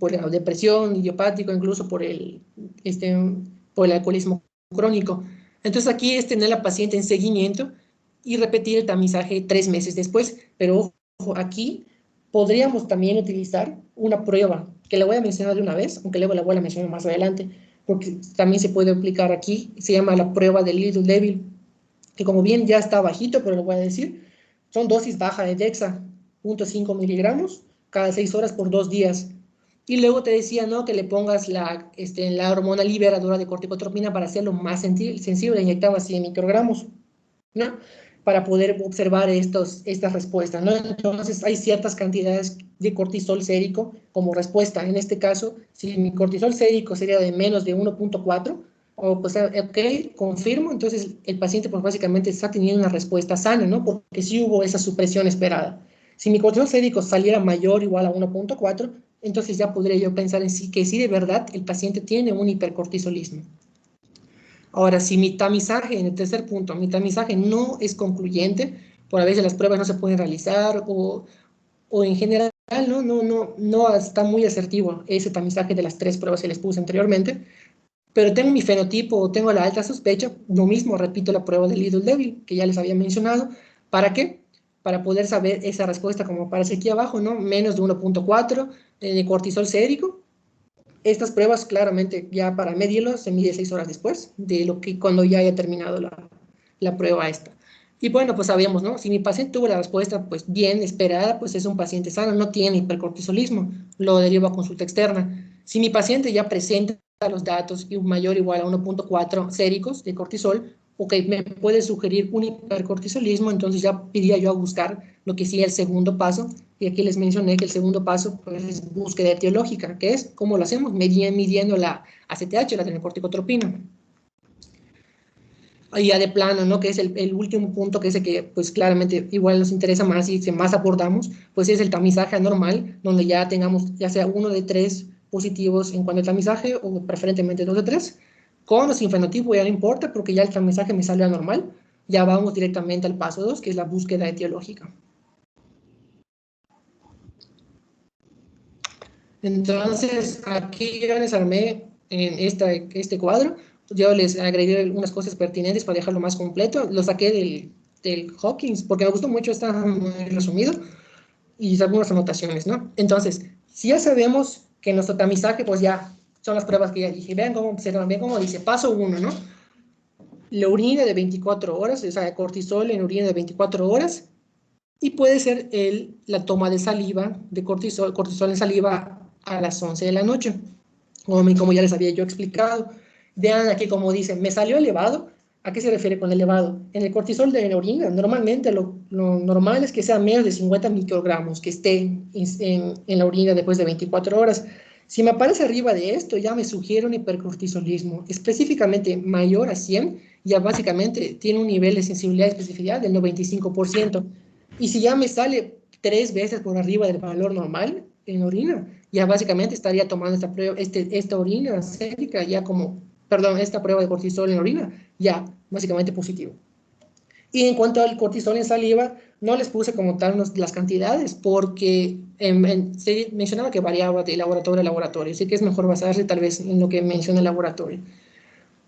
por la depresión idiopática, incluso por el alcoholismo crónico. Entonces aquí es tener a la paciente en seguimiento y repetir el tamizaje 3 meses después, pero ojo, aquí podríamos también utilizar una prueba, que la voy a mencionar de una vez, aunque luego la voy a mencionar más adelante, porque también se puede aplicar aquí, se llama la prueba de Little Devil, que como bien ya está bajito, pero lo voy a decir, son dosis baja de Dexa, 0.5 miligramos, cada 6 horas por 2 días. Y luego te decía, ¿no? Que le pongas la hormona liberadora de corticotropina para hacerlo más sensible, inyectaba 100 microgramos, ¿no? Para poder observar estas respuestas, ¿no? Entonces, hay ciertas cantidades de cortisol sérico como respuesta. En este caso, si mi cortisol sérico sería de menos de 1.4, o pues, ok, confirmo, entonces el paciente pues básicamente está teniendo una respuesta sana, ¿no? Porque sí hubo esa supresión esperada. Si mi cortisol sérico saliera mayor o igual a 1.4, entonces ya podría yo pensar en sí que sí de verdad el paciente tiene un hipercortisolismo. Ahora, si mi tamizaje, en el tercer punto, mi tamizaje no es concluyente, por a veces las pruebas no se pueden realizar o en general no está muy asertivo ese tamizaje de las tres pruebas que les puse anteriormente, pero tengo mi fenotipo o tengo la alta sospecha, lo mismo, repito la prueba del Little Devil, que ya les había mencionado. ¿Para qué? Para poder saber esa respuesta, como aparece aquí abajo, ¿no? Menos de 1.4 de cortisol sérico. Estas pruebas, claramente, ya para medirlo, se mide 6 horas después de lo que cuando ya haya terminado la prueba esta. Y bueno, pues sabemos, ¿no? Si mi paciente tuvo la respuesta, pues bien esperada, pues es un paciente sano, no tiene hipercortisolismo, lo derivo a consulta externa. Si mi paciente ya presenta los datos y un mayor o igual a 1.4 séricos de cortisol, ok, me puede sugerir un hipercortisolismo, entonces ya iría yo a buscar lo que sí es el segundo paso, y aquí les mencioné que el segundo paso pues, es búsqueda etiológica, que es, ¿cómo lo hacemos? Midiendo la ACTH, la adrenocorticotropina. Ya de plano, ¿no? Que es el último punto, que es el que, pues claramente igual nos interesa más y que más abordamos, pues es el tamizaje anormal, donde ya tengamos ya sea uno de tres positivos en cuanto al tamizaje, o preferentemente dos de tres, con o sin fenotipo, ya no importa, porque ya el tamizaje me sale anormal, ya vamos directamente al paso 2, que es la búsqueda etiológica. Entonces, aquí yo les armé en este cuadro, yo les agregué algunas cosas pertinentes para dejarlo más completo, lo saqué del Hawkins, porque me gustó mucho, está muy resumido, y algunas anotaciones, ¿no? Entonces, si ya sabemos que nuestro tamizaje, pues ya son las pruebas que ya dije, vean cómo observan, vean cómo dice, paso 1, ¿no? La orina de 24 horas, o sea, cortisol en orina de 24 horas, y puede ser la toma de saliva, de cortisol en saliva a las 11 de la noche, como ya les había yo explicado. Vean aquí como dice, me salió elevado. ¿A qué se refiere con elevado? En el cortisol de la orina, normalmente lo normal es que sea menos de 50 microgramos, que esté en la orina después de 24 horas. Si me aparece arriba de esto, ya me sugiere un hipercortisolismo, específicamente mayor a 100, ya básicamente tiene un nivel de sensibilidad y especificidad del 95%. Y si ya me sale 3 veces por arriba del valor normal en orina, ya básicamente estaría tomando esta prueba, esta orina sérica ya como, perdón, esta prueba de cortisol en orina, ya básicamente positivo. Y en cuanto al cortisol en saliva, no les puse como tal las cantidades porque se mencionaba que variaba de laboratorio a laboratorio, así que es mejor basarse tal vez en lo que menciona el laboratorio.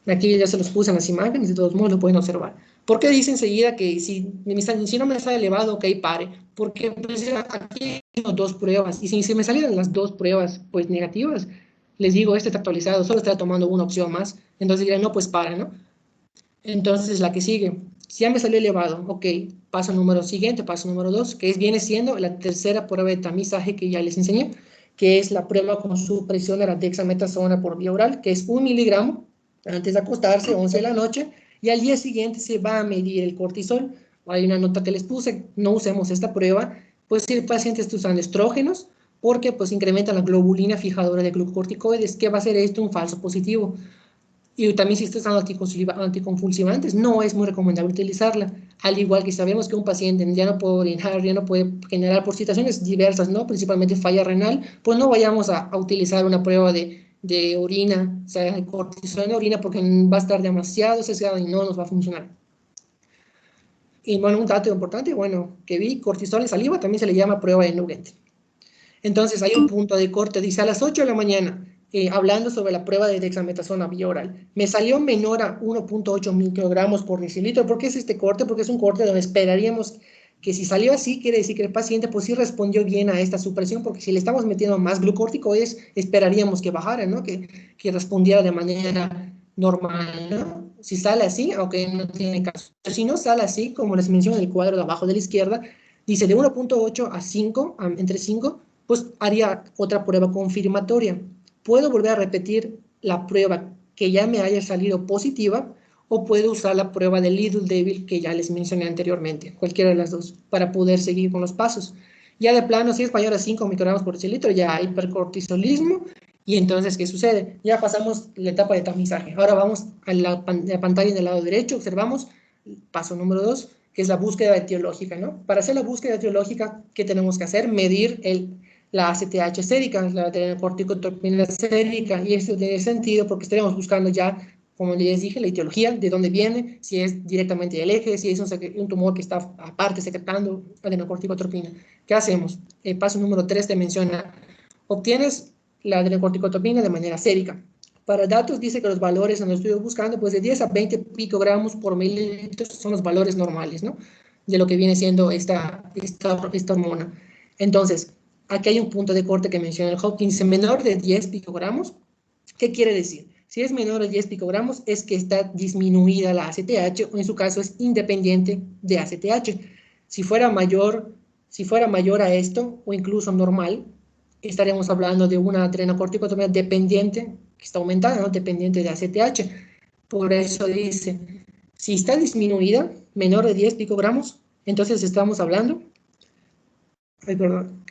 Aquí ya se los puse en las imágenes, de todos modos lo pueden observar. ¿Por qué dice enseguida que si no me sale elevado, ok, pare? Porque pues, aquí tengo dos pruebas, y si me salieran las dos pruebas pues negativas, les digo, este está actualizado, solo está tomando una opción más, entonces dirán, no, pues para, ¿no? Entonces la que sigue, si ya me salió elevado, ok, paso número siguiente, paso número 2, que viene siendo la tercera prueba de tamizaje que ya les enseñé, que es la prueba con supresión de la dexametasona por vía oral, que es 1 miligramo antes de acostarse, 11 de la noche, y al día siguiente se va a medir el cortisol. Hay una nota que les puse, no usemos esta prueba, pues si el paciente está usando estrógenos, porque pues incrementa la globulina fijadora de glucocorticoides, ¿qué va a ser esto? Un falso positivo. Y también si estás usando anticonvulsivantes, no es muy recomendable utilizarla. Al igual que sabemos que un paciente ya no puede orinar, ya no puede generar por situaciones diversas, ¿no? Principalmente falla renal, pues no vayamos a utilizar una prueba de orina, o sea, de cortisol en orina, porque va a estar demasiado sesgado y no nos va a funcionar. Y bueno, un dato importante, bueno, que vi, cortisol en saliva también se le llama prueba de Nugent. Entonces hay un punto de corte, dice a las 8 de la mañana, hablando sobre la prueba de dexametasona vía oral, me salió menor a 1.8 microgramos por decilitro. ¿Por qué es este corte? Porque es un corte donde esperaríamos que si salió así, quiere decir que el paciente pues sí respondió bien a esta supresión, porque si le estamos metiendo más glucorticoides, esperaríamos que bajara, ¿no? Que respondiera de manera normal, ¿no? Si sale así, aunque no tiene caso. Si no sale así, como les menciono en el cuadro de abajo de la izquierda, dice de 1.8 a 5, entre 5, pues haría otra prueba confirmatoria. Puedo volver a repetir la prueba que ya me haya salido positiva o puedo usar la prueba de Little Devil que ya les mencioné anteriormente, cualquiera de las dos, para poder seguir con los pasos. Ya de plano, si es mayor a 5 microgramos por decilitro, ya hay hipercortisolismo. Y entonces, ¿qué sucede? Ya pasamos la etapa de tamizaje. Ahora vamos a la pantalla del lado derecho, observamos paso número 2, que es la búsqueda etiológica, ¿no? Para hacer la búsqueda etiológica, ¿qué tenemos que hacer? Medir la ACTH sérica, la adrenocorticotropina sérica, y esto tiene sentido porque estaremos buscando ya, como les dije, la etiología, de dónde viene, si es directamente del eje, si es un tumor que está aparte secretando adrenocorticotropina. ¿Qué hacemos? El paso número 3 te menciona, obtienes la adrenocorticotropina de manera sérica. Para datos dice que los valores en los estoy buscando, pues de 10 a 20 picogramos por mililitro son los valores normales, ¿no? De lo que viene siendo esta hormona. Entonces, aquí hay un punto de corte que menciona el Hopkins, menor de 10 picogramos. ¿Qué quiere decir? Si es menor a 10 picogramos, es que está disminuida la ACTH, o en su caso es independiente de ACTH. Si fuera mayor a esto, o incluso normal, estaríamos hablando de una adrenocorticotropina dependiente, que está aumentada, ¿no? Dependiente de ACTH. Por eso dice, si está disminuida, menor de 10 picogramos, entonces estamos hablando, perdón,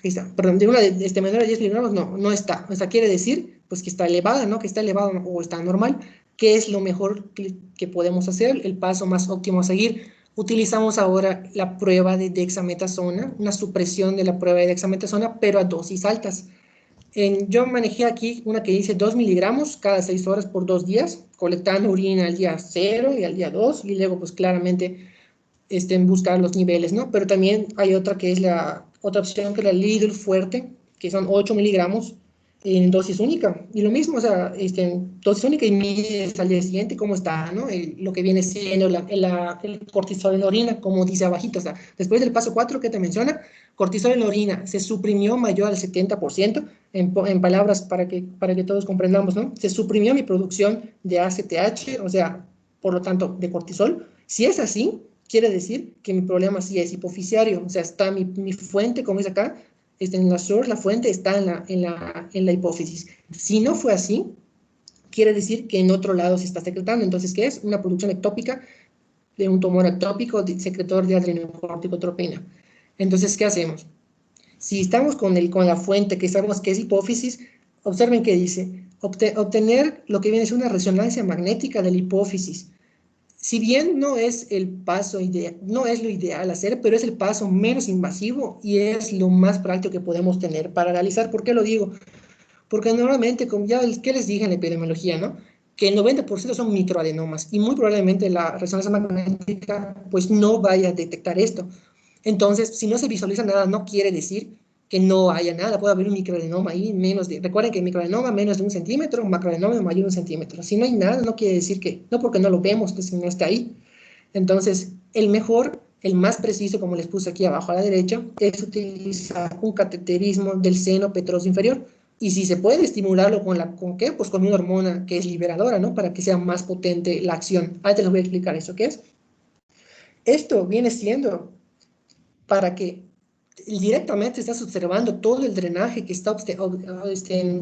de una de menor de 10 picogramos, no está. O sea, quiere decir, pues que está elevada, ¿no? Que está elevada o está normal. ¿Qué es lo mejor que podemos hacer? El paso más óptimo a seguir. Utilizamos ahora la prueba de dexametasona, una supresión de la prueba de dexametasona, pero a dosis altas. Yo manejé aquí una que dice 2 miligramos cada 6 horas por 2 días, colectando orina al día 0 y al día 2, y luego pues claramente buscar los niveles, ¿no? Pero también hay otra que es la otra opción, que es la Lidl fuerte, que son 8 miligramos en dosis única. Y lo mismo, o sea, dosis única y mides al día siguiente cómo está, ¿no? Lo que viene siendo el cortisol en la orina, como dice abajito. O sea, después del paso 4 que te menciona, cortisol en la orina se suprimió mayor al 70%, en palabras para que todos comprendamos, ¿no? Se suprimió mi producción de ACTH, o sea, por lo tanto, de cortisol. Si es así, quiere decir que mi problema sí es hipofisiario, o sea, está mi fuente, como es acá, en la source, la fuente está en la hipófisis. Si no fue así, quiere decir que en otro lado se está secretando. Entonces, ¿qué es? Una producción ectópica de un tumor ectópico secretor de adrenocorticotropina. Entonces, ¿qué hacemos? Si estamos con la fuente que sabemos que es hipófisis, observen que dice, obtener lo que viene a ser una resonancia magnética de la hipófisis. Si bien no es el paso ideal, no es lo ideal hacer, pero es el paso menos invasivo y es lo más práctico que podemos tener para realizar. ¿Por qué lo digo? Porque normalmente, como ya ¿qué les dije en la epidemiología, no? Que el 90% son microadenomas y muy probablemente la resonancia magnética pues no vaya a detectar esto. Entonces, si no se visualiza nada, no quiere decir que no haya nada. Puede haber un microadenoma ahí, recuerden que el microadenoma menos de 1 centímetro, un macroadenoma mayor de 1 centímetro. Si no hay nada, no quiere decir que, no porque no lo vemos, que no está ahí. Entonces, el mejor, el más preciso, como les puse aquí abajo a la derecha, es utilizar un cateterismo del seno petroso inferior. Y si se puede estimularlo ¿con qué? Pues con una hormona que es liberadora, ¿no? Para que sea más potente la acción. Ahora te les voy a explicar eso, ¿qué es? Esto viene siendo para que directamente estás observando todo el drenaje que está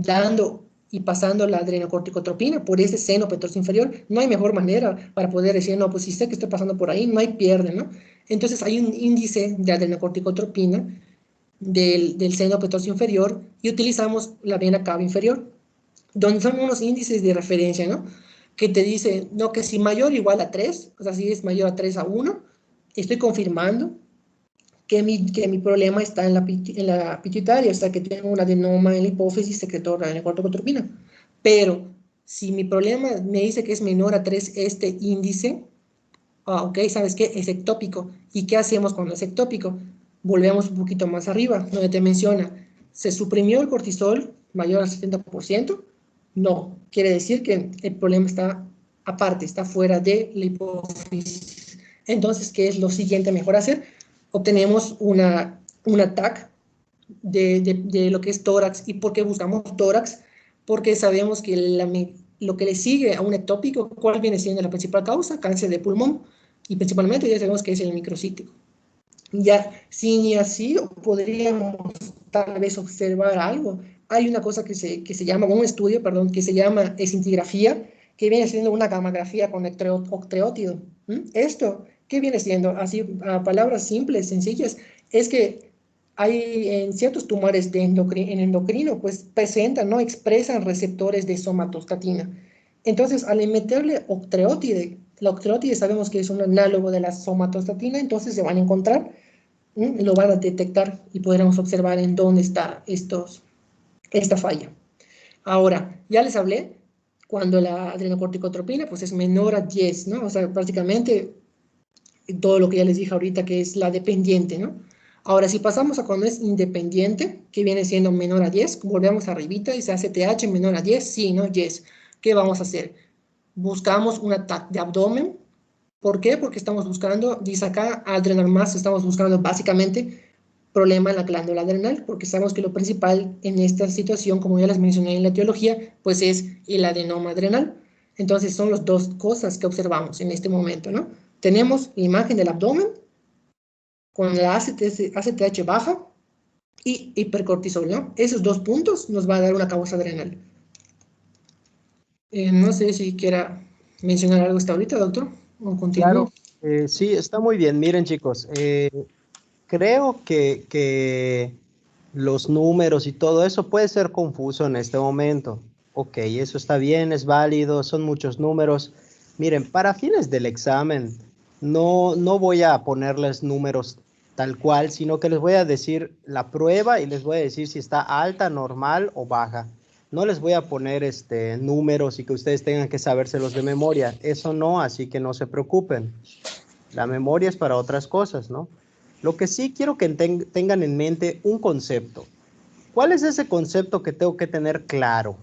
dando y pasando la adrenocorticotropina por ese seno petroso inferior. No hay mejor manera para poder decir, no, pues si sé que estoy pasando por ahí, no hay pierde, ¿no? Entonces hay un índice de adrenocorticotropina del seno petroso inferior y utilizamos la vena cava inferior, donde son unos índices de referencia, ¿no? Que te dice, no, que si mayor o igual a 3, o sea, si es mayor a 3 a 1, estoy confirmando que mi problema está en la pituitaria, o sea, que tengo un adenoma en la hipófisis secretora de la corticotropina. Pero si mi problema me dice que es menor a 3 este índice, ok, ¿sabes qué? Es ectópico. ¿Y qué hacemos cuando es ectópico? Volvemos un poquito más arriba, donde te menciona, ¿se suprimió el cortisol mayor al 70%? No, quiere decir que el problema está aparte, está fuera de la hipófisis. Entonces, ¿qué es lo siguiente mejor hacer? Obtenemos un TAC de lo que es tórax. ¿Y por qué buscamos tórax? Porque sabemos que lo que le sigue a un ectópico, ¿cuál viene siendo la principal causa? Cáncer de pulmón. Y principalmente ya sabemos que es el microcítico. Ya, si así podríamos tal vez observar algo. Hay una cosa que se llama, un estudio, perdón, que se llama escintigrafía, que viene siendo una gammagrafía con octreótido. Esto, ¿qué viene siendo? Así, a palabras simples, sencillas, es que hay en ciertos tumores en endocrino, pues presentan, ¿no? Expresan receptores de somatostatina. Entonces, al meterle octreótide, la octreótide sabemos que es un análogo de la somatostatina, entonces se van a encontrar, lo van a detectar y podremos observar en dónde está esta falla. Ahora, ya les hablé, cuando la adrenocorticotropina pues es menor a 10, ¿no? O sea, prácticamente todo lo que ya les dije ahorita que es la dependiente, ¿no? Ahora, si pasamos a cuando es independiente, que viene siendo menor a 10, volvemos arribita y se hace TH menor a 10, sí, ¿no? Yes. ¿Qué vamos a hacer? Buscamos un ataque de abdomen. ¿Por qué? Porque estamos buscando, dice acá, adrenal mass, estamos buscando básicamente problema en la glándula adrenal, porque sabemos que lo principal en esta situación, como ya les mencioné en la etiología, pues es el adenoma adrenal. Entonces son las dos cosas que observamos en este momento, ¿no? Tenemos la imagen del abdomen con la ACTH baja y hipercortisol, ¿no? Esos dos puntos nos va a dar una causa adrenal. No sé si quiera mencionar algo hasta ahorita, doctor, o Claro, continúo. sí, está muy bien. Miren, chicos, creo que los números y todo eso puede ser confuso en este momento. Ok, eso está bien, es válido, son muchos números. Miren, para fines del examen, no voy a ponerles números tal cual, sino que les voy a decir la prueba y les voy a decir si está alta, normal o baja. No les voy a poner números y que ustedes tengan que sabérselos de memoria. Eso no, así que no se preocupen. La memoria es para otras cosas, ¿no? Lo que sí quiero que tengan en mente un concepto. ¿Cuál es ese concepto que tengo que tener claro?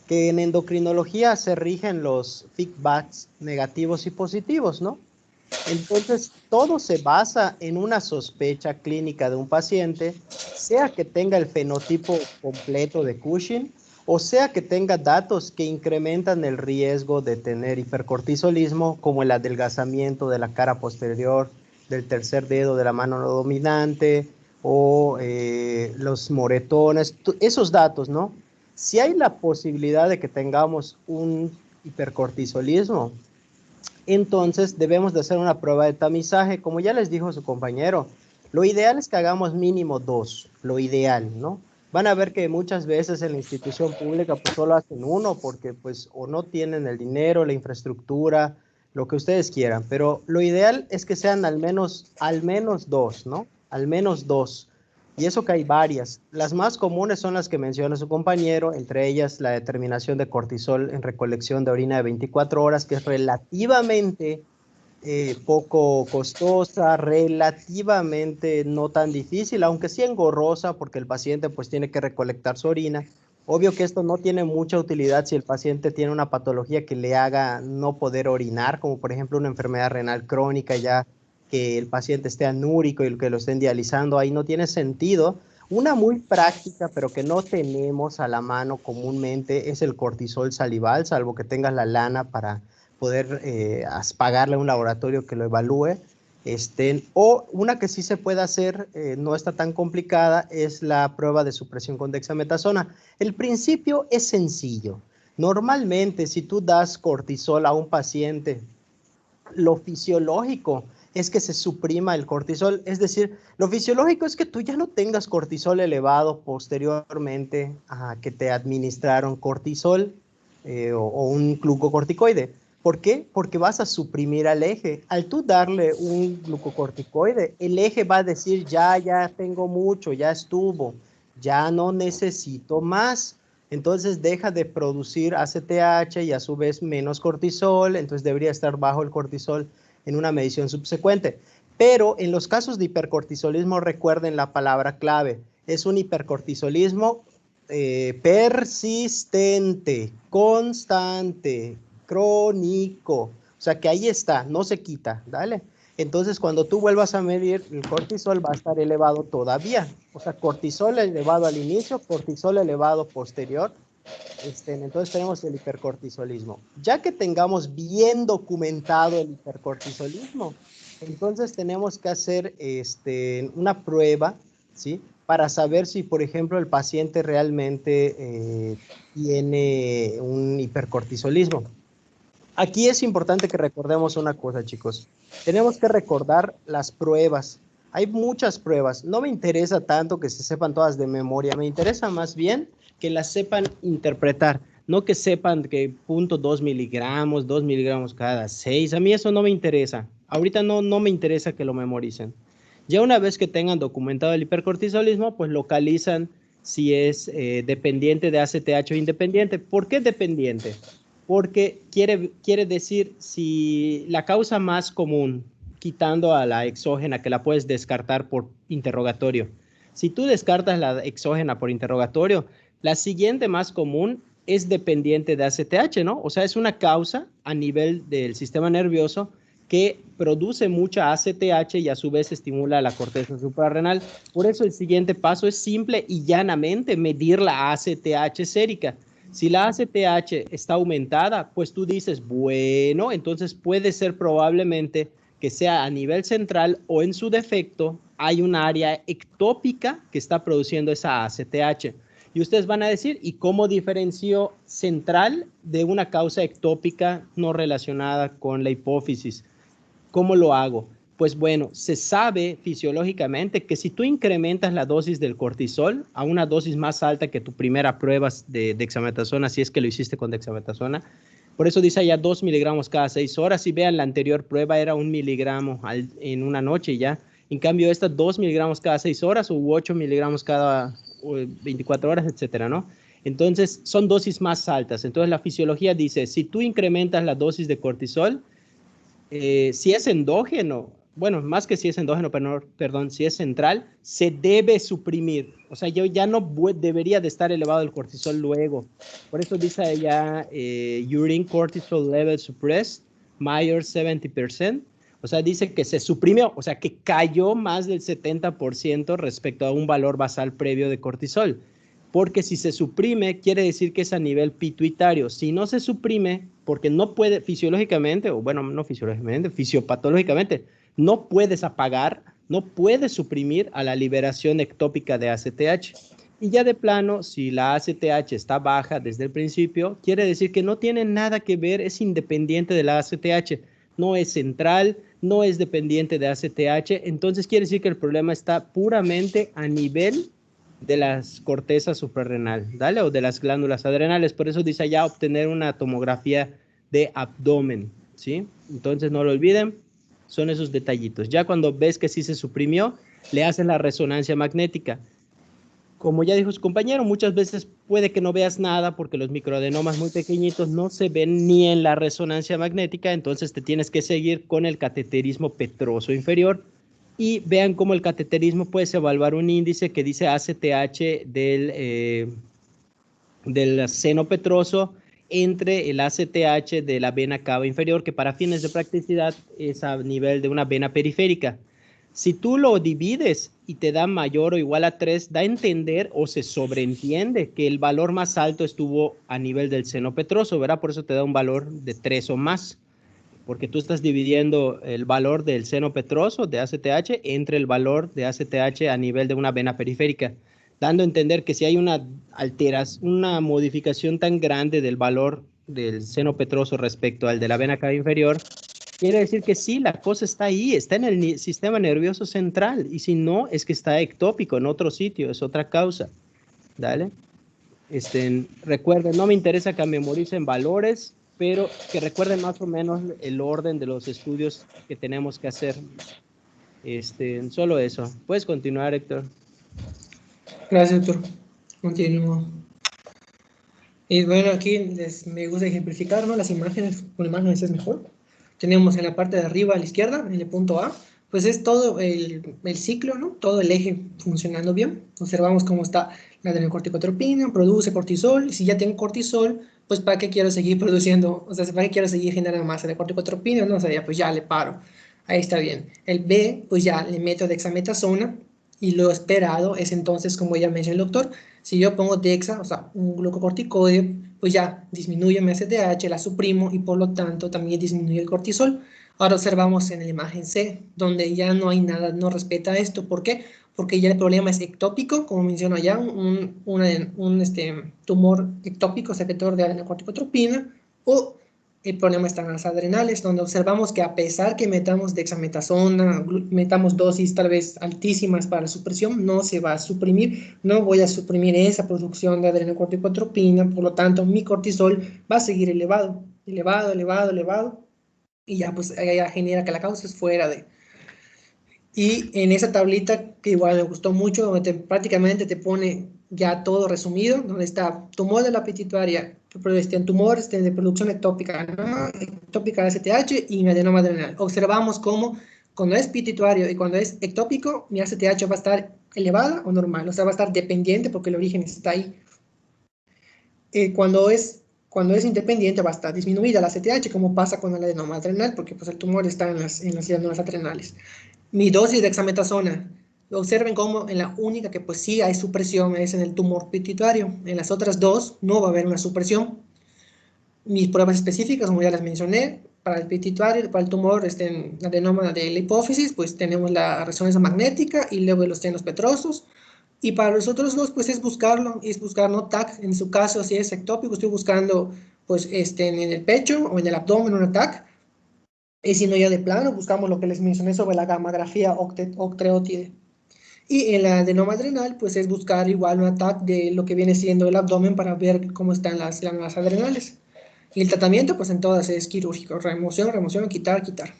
Que en endocrinología se rigen los feedbacks negativos y positivos, ¿no? Entonces, todo se basa en una sospecha clínica de un paciente, sea que tenga el fenotipo completo de Cushing o sea que tenga datos que incrementan el riesgo de tener hipercortisolismo, como el adelgazamiento de la cara posterior, del tercer dedo de la mano no dominante o los moretones, esos datos, ¿no? Si hay la posibilidad de que tengamos un hipercortisolismo, entonces debemos de hacer una prueba de tamizaje, como ya les dijo su compañero. Lo ideal es que hagamos mínimo 2, lo ideal, ¿no? Van a ver que muchas veces en la institución pública pues solo hacen uno porque pues o no tienen el dinero, la infraestructura, lo que ustedes quieran, pero lo ideal es que sean al menos 2, ¿no? Al menos 2. Y eso que hay varias. Las más comunes son las que menciona su compañero, entre ellas la determinación de cortisol en recolección de orina de 24 horas, que es relativamente poco costosa, relativamente no tan difícil, aunque sí engorrosa, porque el paciente pues tiene que recolectar su orina. Obvio que esto no tiene mucha utilidad si el paciente tiene una patología que le haga no poder orinar, como por ejemplo una enfermedad renal crónica, ya que el paciente esté anúrico y que lo estén dializando, ahí no tiene sentido. Una muy práctica, pero que no tenemos a la mano comúnmente, es el cortisol salival, salvo que tengas la lana para poder pagarle a un laboratorio que lo evalúe. O una que sí se puede hacer, no está tan complicada, es la prueba de supresión con dexametasona. El principio es sencillo. Normalmente, si tú das cortisol a un paciente, lo fisiológico es que se suprima el cortisol, es decir, lo fisiológico es que tú ya no tengas cortisol elevado posteriormente a que te administraron cortisol o un glucocorticoide. ¿Por qué? Porque vas a suprimir al eje. Al tú darle un glucocorticoide, el eje va a decir, ya tengo mucho, ya estuvo, ya no necesito más. Entonces deja de producir ACTH y a su vez menos cortisol, entonces debería estar bajo el cortisol en una medición subsecuente. Pero en los casos de hipercortisolismo, recuerden la palabra clave, es un hipercortisolismo persistente, constante, crónico. O sea que ahí está, no se quita, ¿dale? Entonces, cuando tú vuelvas a medir, el cortisol va a estar elevado todavía. O sea, cortisol elevado al inicio, cortisol elevado posterior. Entonces tenemos el hipercortisolismo. Ya que tengamos bien documentado el hipercortisolismo, entonces tenemos que hacer una prueba, ¿sí? Para saber si, por ejemplo, el paciente realmente tiene un hipercortisolismo. Aquí es importante que recordemos una cosa, chicos. Tenemos que recordar las pruebas. Hay muchas pruebas. No me interesa tanto que se sepan todas de memoria. Me interesa más bien que las sepan interpretar. No que sepan que 0.2 miligramos, 2 miligramos cada 6. A mí eso no me interesa. Ahorita no me interesa que lo memoricen. Ya una vez que tengan documentado el hipercortisolismo, pues localizan si es dependiente de ACTH o independiente. ¿Por qué dependiente? Porque quiere decir si la causa más común, quitando a la exógena, que la puedes descartar por interrogatorio. Si tú descartas la exógena por interrogatorio, la siguiente más común es dependiente de ACTH, ¿no? O sea, es una causa a nivel del sistema nervioso que produce mucha ACTH y a su vez estimula la corteza suprarrenal. Por eso el siguiente paso es simple y llanamente medir la ACTH sérica. Si la ACTH está aumentada, pues tú dices, bueno, entonces puede ser probablemente que sea a nivel central o en su defecto hay un área ectópica que está produciendo esa ACTH. Y ustedes van a decir, ¿y cómo diferencio central de una causa ectópica no relacionada con la hipófisis? ¿Cómo lo hago? Pues bueno, se sabe fisiológicamente que si tú incrementas la dosis del cortisol a una dosis más alta que tu primera prueba de dexametasona, si es que lo hiciste con dexametasona, por eso dice allá 2 miligramos cada 6 horas. Si vean, la anterior prueba era 1 miligramo en una noche ya. En cambio, esta 2 miligramos cada 6 horas u 8 miligramos cada 24 horas, etcétera, ¿no? Entonces, son dosis más altas. Entonces, la fisiología dice, si tú incrementas la dosis de cortisol, si es endógeno, bueno, más que si es endógeno, perdón, si es central, se debe suprimir. O sea, yo ya no debería de estar elevado el cortisol luego. Por eso dice allá, urine cortisol level suppressed, Myers 70%. O sea, dice que se suprimió, o sea, que cayó más del 70% respecto a un valor basal previo de cortisol. Porque si se suprime, quiere decir que es a nivel pituitario. Si no se suprime, porque no puede fisiológicamente, o bueno, no fisiológicamente, fisiopatológicamente, no puedes apagar, no puedes suprimir a la liberación ectópica de ACTH. Y ya de plano, si la ACTH está baja desde el principio, quiere decir que no tiene nada que ver, es independiente de la ACTH. No es central, no es dependiente de ACTH. Entonces quiere decir que el problema está puramente a nivel de las cortezas suprarrenal, ¿dale? O de las glándulas adrenales. Por eso dice allá obtener una tomografía de abdomen, ¿sí? Entonces no lo olviden, son esos detallitos. Ya cuando ves que sí se suprimió, le hacen la resonancia magnética. Como ya dijo su compañero, muchas veces puede que no veas nada porque los microadenomas muy pequeñitos no se ven ni en la resonancia magnética, entonces te tienes que seguir con el cateterismo petroso inferior. Y vean cómo el cateterismo puedes evaluar un índice que dice ACTH del seno petroso entre el ACTH de la vena cava inferior, que para fines de practicidad es a nivel de una vena periférica. Si tú lo divides y te da mayor o igual a 3, da a entender o se sobreentiende que el valor más alto estuvo a nivel del seno petroso, ¿verdad? Por eso te da un valor de 3 o más, porque tú estás dividiendo el valor del seno petroso de ACTH entre el valor de ACTH a nivel de una vena periférica, dando a entender que si hay una modificación tan grande del valor del seno petroso respecto al de la vena cava inferior, quiere decir que sí, la cosa está ahí, está en el sistema nervioso central, y si no, es que está ectópico en otro sitio, es otra causa. ¿Dale? Recuerden, no me interesa que memoricen valores, pero que recuerden más o menos el orden de los estudios que tenemos que hacer. Solo eso. Puedes continuar, Héctor. Gracias, doctor. Continúo. Y bueno, aquí me gusta ejemplificar, ¿no? Las imágenes, con imágenes es mejor. Tenemos en la parte de arriba a la izquierda, en el punto A, pues es todo el ciclo, ¿no? Todo el eje funcionando bien. Observamos cómo está la adrenocorticotropina, produce cortisol, y si ya tengo cortisol, pues ¿para qué quiero seguir produciendo? O sea, ¿para qué quiero seguir generando más adrenocorticotropina? No, o sea, ya, pues ya le paro. Ahí está bien. El B, pues ya le meto dexametasona, y lo esperado es entonces, como ya mencionó el doctor, si yo pongo dexa, o sea, un glucocorticoide, pues ya disminuye mi ACTH, la suprimo y por lo tanto también disminuye el cortisol. Ahora observamos en la imagen C, donde ya no hay nada, no respeta esto. ¿Por qué? Porque ya el problema es ectópico, como menciono allá, un tumor ectópico secretor de adrenocorticotropina, o el problema está en las adrenales, donde observamos que a pesar que metamos dexametasona, metamos dosis tal vez altísimas para la supresión, no se va a suprimir, no voy a suprimir esa producción de adrenocorticotropina, por lo tanto mi cortisol va a seguir elevado, elevado, elevado, elevado, y ya pues ya genera que la causa es fuera de. Y en esa tablita, que igual me gustó mucho, donde prácticamente te pone ya todo resumido, donde está tumor de la pituitaria, tumores de producción ectópica, ¿no? Ectópica de ACTH y mi adenoma adrenal. Observamos cómo cuando es pituitario y cuando es ectópico, mi ACTH va a estar elevada o normal, o sea, va a estar dependiente porque el origen está ahí. Cuando es independiente va a estar disminuida la ACTH, como pasa con el adenoma adrenal, porque pues, el tumor está en las glándulas adrenales. Mi dosis de dexametasona Observen cómo en la única que pues sí hay supresión es en el tumor pituitario. En las otras dos no va a haber una supresión. Mis pruebas específicas, como ya las mencioné, para el pituitario, para el tumor adenoma de la hipófisis, pues tenemos la resonancia magnética y luego los senos petrosos. Y para los otros dos, pues es buscar no TAC. En su caso, si es ectópico, estoy buscando pues en el pecho o en el abdomen un TAC. Y si no, ya de plano, buscamos lo que les mencioné sobre la gamografía octreótide. Y en la adenoma adrenal, pues es buscar igual un ataque de lo que viene siendo el abdomen para ver cómo están las glándulas adrenales. Y el tratamiento, pues en todas es quirúrgico, remoción, remoción, quitar, quitar.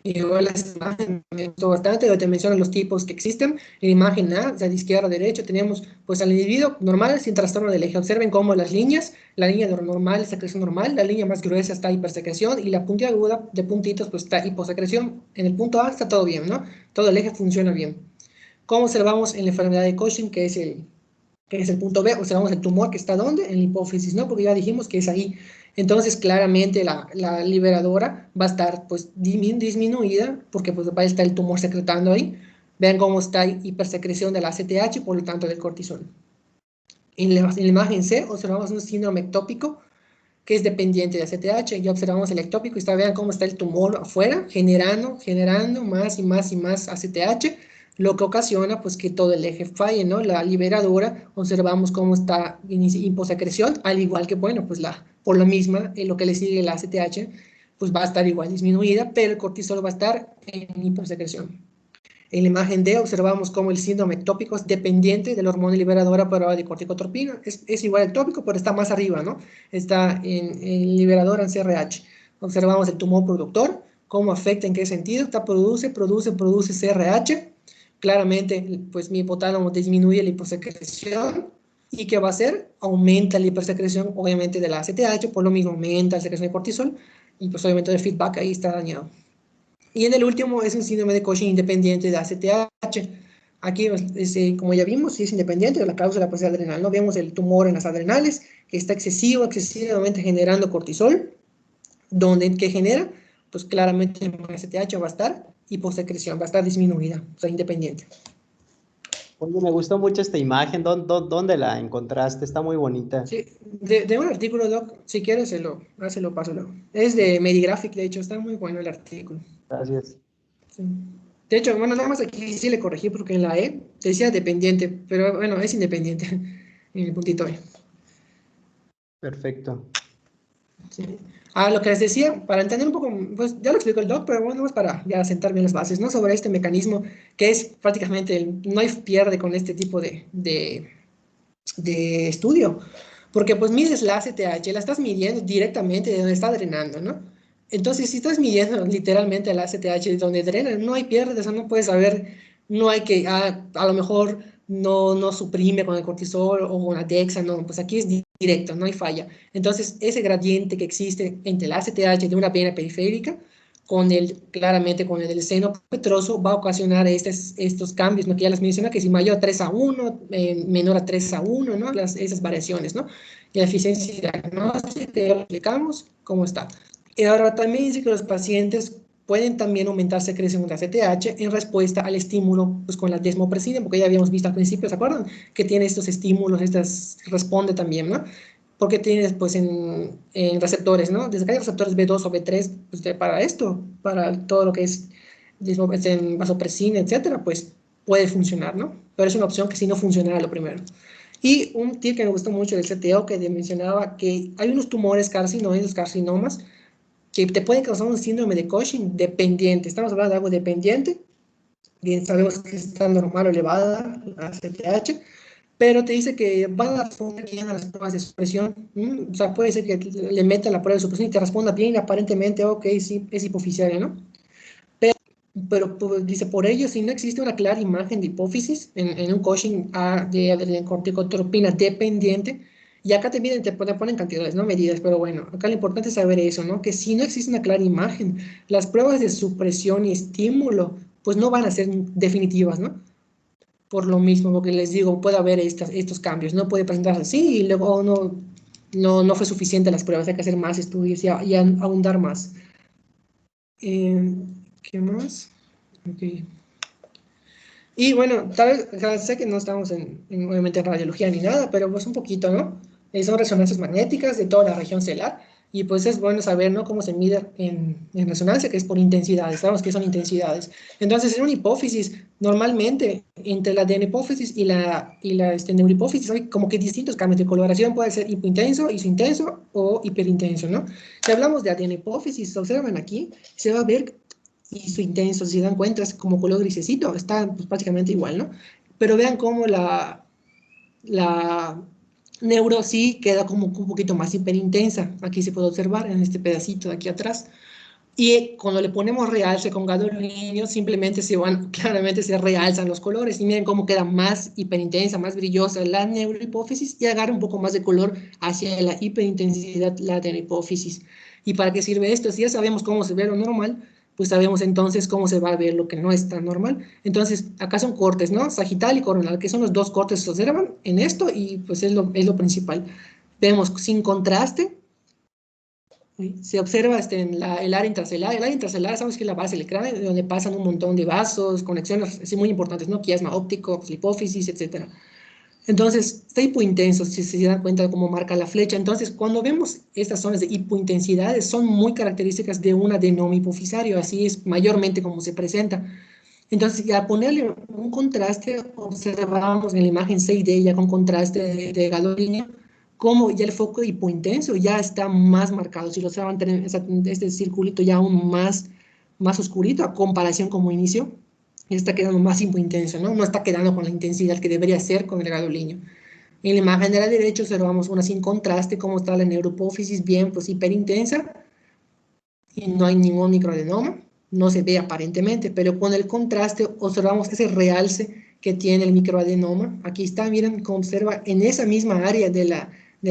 Y luego las imágenes, me gustó bastante, donde te mencionan los tipos que existen. En imagen A, o sea, de izquierda a derecha, tenemos pues al individuo normal sin trastorno del eje. Observen cómo las líneas, la línea normal, secreción normal, la línea más gruesa está hipersecreción y la puntiaguda de puntitos pues está hiposecreción. En el punto A está todo bien, ¿no? Todo el eje funciona bien. ¿Cómo observamos en la enfermedad de Cushing, que es el punto B? Observamos el tumor que está ¿dónde? En la hipófisis, ¿no? Porque ya dijimos que es ahí. Entonces, claramente la liberadora va a estar pues disminuida porque pues va a estar el tumor secretando ahí. Vean cómo está hipersecreción de la ACTH y por lo tanto del cortisol. En la imagen C observamos un síndrome ectópico que es dependiente de ACTH. Ya observamos el ectópico y vean cómo está el tumor afuera, generando más y más y más ACTH, lo que ocasiona pues que todo el eje falle, ¿no? La liberadora, observamos cómo está en hiposecreción, al igual que, bueno, pues por la misma, lo que le sigue la ACTH, pues va a estar igual disminuida, pero el cortisol va a estar en hiposecreción. En la imagen D observamos cómo el síndrome ectópico es dependiente de la hormona liberadora de corticotropina. Es igual al tópico, pero está más arriba, ¿no? Está en liberadora en CRH. Observamos el tumor productor, cómo afecta, en qué sentido. Produce CRH. Claramente, pues mi hipotálamo disminuye la hiposecreción. ¿Y qué va a hacer? Aumenta la hipersecreción, obviamente, de la ACTH, por lo mismo aumenta la secreción de cortisol, y pues obviamente el feedback ahí está dañado. Y en el último es un síndrome de Cushing independiente de ACTH. Aquí, como ya vimos, sí es independiente de la causa de la plasia adrenal. No vemos el tumor en las adrenales, que está excesivamente generando cortisol, que genera, pues claramente en ACTH va a estar hiposecreción, va a estar disminuida, o sea, independiente. Oye, me gustó mucho esta imagen. ¿Dónde la encontraste? Está muy bonita. Sí, de un artículo, Doc, si quieres, se lo paso luego. Es de Medigraphic, de hecho, está muy bueno el artículo. Gracias. Sí. De hecho, bueno, nada más aquí sí le corregí porque en la E decía dependiente, pero bueno, es independiente en el puntito E. Perfecto. Sí. Lo que les decía, para entender un poco, pues ya lo explicó el doc, pero bueno, es para ya sentar bien las bases, ¿no? Sobre este mecanismo que es prácticamente, no hay pierde con este tipo de estudio, porque pues mides la ACTH, la estás midiendo directamente de donde está drenando, ¿no? Entonces, si estás midiendo literalmente la ACTH de donde drena, no hay pierde, o sea, no puedes saber, no hay que, a lo mejor no suprime con el cortisol o con la dexa, no, pues aquí es directo, no hay falla. Entonces, ese gradiente que existe entre la ACTH de una vena periférica claramente con el del seno petroso, va a ocasionar estos cambios, ¿no? Que ya les menciona, que si mayor a 3:1, menor a 3:1, ¿no? Esas variaciones, ¿no? Y la eficiencia diagnóstica, ya lo explicamos, cómo está. Y ahora también dice que los pacientes pueden también aumentar secreción de ACTH en respuesta al estímulo, pues con la desmopresina, porque ya habíamos visto al principio, ¿se acuerdan? Que tiene estos estímulos, responde también, ¿no? Porque tienes pues en receptores, ¿no? Desde que hay receptores B2 o B3 pues, para esto, para todo lo que es en vasopresina, etcétera, pues puede funcionar, ¿no? Pero es una opción que si no funcionara lo primero. Y un tip que me gustó mucho del CTO que mencionaba que hay unos tumores carcinoides, carcinomas, que te pueden causar un síndrome de Cushing dependiente. Estamos hablando de algo dependiente, bien sabemos que está normal o elevada la CTH, pero te dice que van a responder bien a las pruebas de supresión. O sea, puede ser que le metan la prueba de supresión y te responda bien, aparentemente, ok, sí, es hipoficiaria, ¿no? Pero pues, dice, por ello, si no existe una clara imagen de hipófisis en un Cushing de corticotropina dependiente, y acá te ponen cantidades, no medidas, pero bueno, acá lo importante es saber eso, ¿no? Que si no existe una clara imagen, las pruebas de supresión y estímulo, pues no van a ser definitivas, ¿no? Por lo mismo, porque les digo, puede haber estos cambios, no puede presentarse así y luego no fue suficiente las pruebas, hay que hacer más estudios y ahondar más. ¿Qué más? Ok. Y bueno, tal vez, o sea, sé que no estamos obviamente en radiología ni nada, pero pues un poquito, ¿no? Son resonancias magnéticas de toda la región celular y pues es bueno saber, ¿no? Cómo se mide en resonancia, que es por intensidades, sabemos que son intensidades. Entonces, en una hipófisis, normalmente, entre la adenohipófisis y la neurohipófisis hay como que distintos cambios de coloración, puede ser hipointenso, isointenso o hiperintenso, ¿no? Si hablamos de adenohipófisis, se observan aquí, se va a ver y su intenso, si se dan cuenta, es como color grisecito, está pues, prácticamente igual, ¿no? Pero vean cómo la neuro sí queda como un poquito más hiperintensa. Aquí se puede observar en este pedacito de aquí atrás. Y cuando le ponemos realce con gadolinio, simplemente se van, claramente se realzan los colores. Y miren cómo queda más hiperintensa, más brillosa la neurohipófisis y agarra un poco más de color hacia la hiperintensidad la adenohipófisis. ¿Y para qué sirve esto? Si ya sabemos cómo se ve lo normal, pues sabemos entonces cómo se va a ver lo que no es tan normal. Entonces, acá son cortes, ¿no? Sagital y coronal, que son los dos cortes que se observan en esto y pues es lo principal. Vemos sin contraste, ¿sí? Se observa el área intracelular. El área intracelular, sabemos que es la base del cráneo, donde pasan un montón de vasos, conexiones así muy importantes, ¿no? Quiasma óptico, pues, hipófisis, etc. Entonces, está hipointenso, si se dan cuenta de cómo marca la flecha. Entonces, cuando vemos estas zonas de hipointensidades, son muy características de un adenoma hipofisario, así es mayormente como se presenta. Entonces, al ponerle un contraste, observamos en la imagen 6D, ya con contraste de gadolinio, como ya el foco hipointenso ya está más marcado. Si lo observan, este circulito ya aún más oscurito a comparación como inicio, está quedando más hipointenso, ¿no? No está quedando con la intensidad que debería ser con el gadolinio. En la imagen de la derecha observamos una sin contraste, como está la neurohipófisis bien pues hiperintensa, y no hay ningún microadenoma, no se ve aparentemente, pero con el contraste observamos ese realce que tiene el microadenoma. Aquí está, miren cómo observa en esa misma área de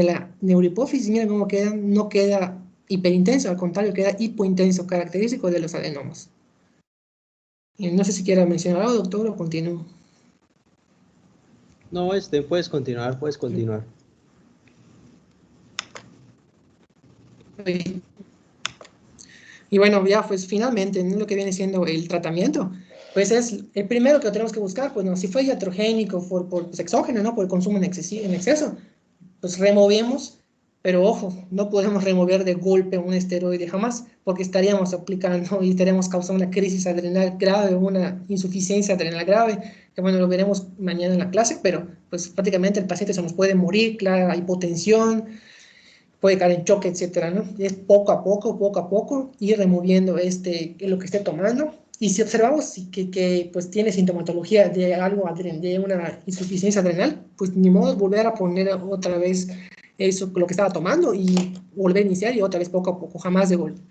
la neurohipófisis, miren cómo queda, no queda hiperintenso, al contrario, queda hipointenso, característico de los adenomas. Y no sé si quiera mencionar algo, doctor, o continúo. No, puedes continuar, puedes continuar. Y bueno, ya pues finalmente, ¿no? Lo que viene siendo el tratamiento, pues es el primero que tenemos que buscar, pues no, si fue iatrogénico por pues, exógeno, ¿no? Por el consumo en exceso, pues removemos, pero ojo, no podemos remover de golpe un esteroide jamás, porque estaríamos aplicando y estaríamos causando una crisis adrenal grave, una insuficiencia adrenal grave, que bueno, lo veremos mañana en la clase, pero pues prácticamente el paciente se nos puede morir, clara hipotensión, puede caer en choque, etcétera, ¿no? Y es poco a poco, ir removiendo lo que esté tomando. Y si observamos que pues tiene sintomatología de algo, de una insuficiencia adrenal, pues ni modo volver a poner otra vez eso, lo que estaba tomando y volver a iniciar y otra vez poco a poco, jamás de golpe.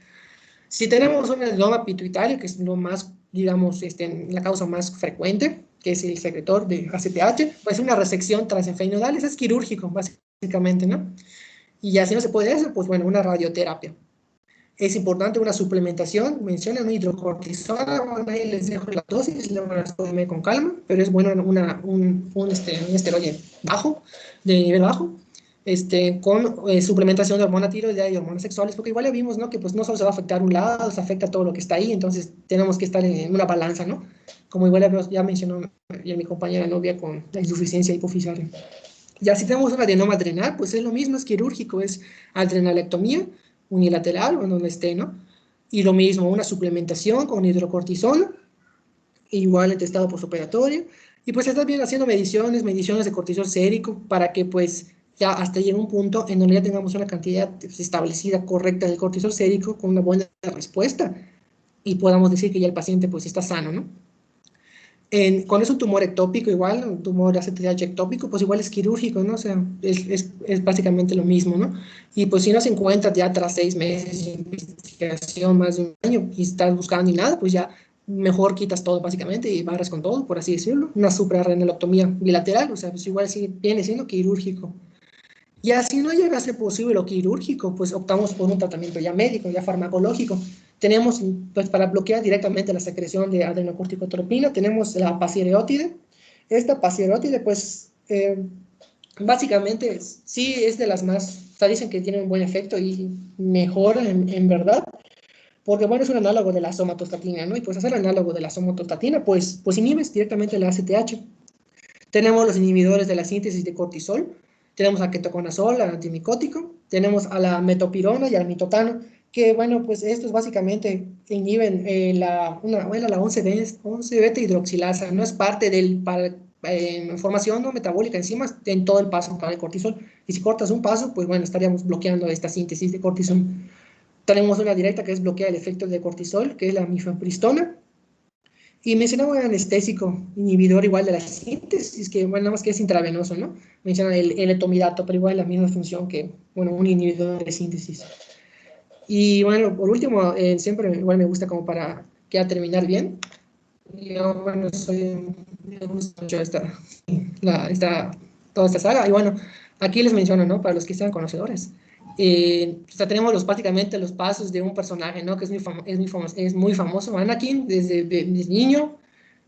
Si tenemos un adenoma pituitario, que es lo más, digamos, la causa más frecuente, que es el secretor de ACTH, pues una resección transfenoidal, eso es quirúrgico, básicamente, ¿no? Y ya si no se puede eso, pues bueno, una radioterapia. Es importante una suplementación, mencionan hidrocortisona, bueno, ahí les dejo la dosis, luego las tome con calma, pero es bueno un esteroide bajo, de nivel bajo, con suplementación de hormona tiroidea y hormonas sexuales, porque igual ya vimos, ¿no? Que pues no solo se va a afectar un lado, se afecta todo lo que está ahí, entonces tenemos que estar en una balanza, ¿no? Como igual ya mencionó ya mi compañera novia con la insuficiencia hipofisaria. Ya si tenemos un adenoma adrenal, pues es lo mismo, es quirúrgico, es adrenalectomía unilateral o en donde esté, ¿no? Y lo mismo, una suplementación con hidrocortisona, igual en testado postoperatorio, y pues está bien haciendo mediciones de cortisol sérico para que pues ya hasta llegue un punto en donde ya tengamos una cantidad pues, establecida correcta del cortisol sérico con una buena respuesta y podamos decir que ya el paciente pues está sano, ¿no? Cuando es un tumor ectópico, igual, un tumor ACTH ectópico, pues igual es quirúrgico, ¿no? O sea, es básicamente lo mismo, ¿no? Y pues si no se encuentra ya tras 6 meses de investigación, más de un año, y estás buscando y nada, pues ya mejor quitas todo básicamente y barras con todo, por así decirlo. Una suprarrenaloctomía bilateral, o sea, pues igual sí viene siendo quirúrgico. Y así no llega a ser posible lo quirúrgico, pues optamos por un tratamiento ya médico, ya farmacológico. Tenemos, pues para bloquear directamente la secreción de adenocorticotropina, tenemos la pasireotide. Esta pasireotide, pues básicamente sí es de las más, o sea, dicen que tiene un buen efecto y mejora en verdad, porque bueno, es un análogo de la somatostatina, ¿no? Y pues hacer análogo de la somatostatina, pues inhibes directamente la ACTH. Tenemos los inhibidores de la síntesis de cortisol, tenemos a ketoconazol, al antimicótico, tenemos a la metopirona y al mitotano, que bueno, pues estos básicamente inhiben la 11-beta hidroxilasa, no es parte del, formación no metabólica enzimas en todo el paso para el cortisol, y si cortas un paso, pues bueno, estaríamos bloqueando esta síntesis de cortisol. Tenemos una directa que es bloquear el efecto de cortisol, que es la mifepristona, y mencionaba un anestésico inhibidor igual de la síntesis, que bueno, nada más que es intravenoso, ¿no? Menciona el etomidato, pero igual la misma función que, bueno, un inhibidor de síntesis. Y bueno, por último, siempre igual me gusta como para que a terminar bien. Yo, bueno, me gusta mucho toda esta saga. Y bueno, aquí les menciono, ¿no? Para los que sean conocedores. O sea, tenemos básicamente los pasos de un personaje, ¿no? Que es muy famoso, Anakin, desde niño,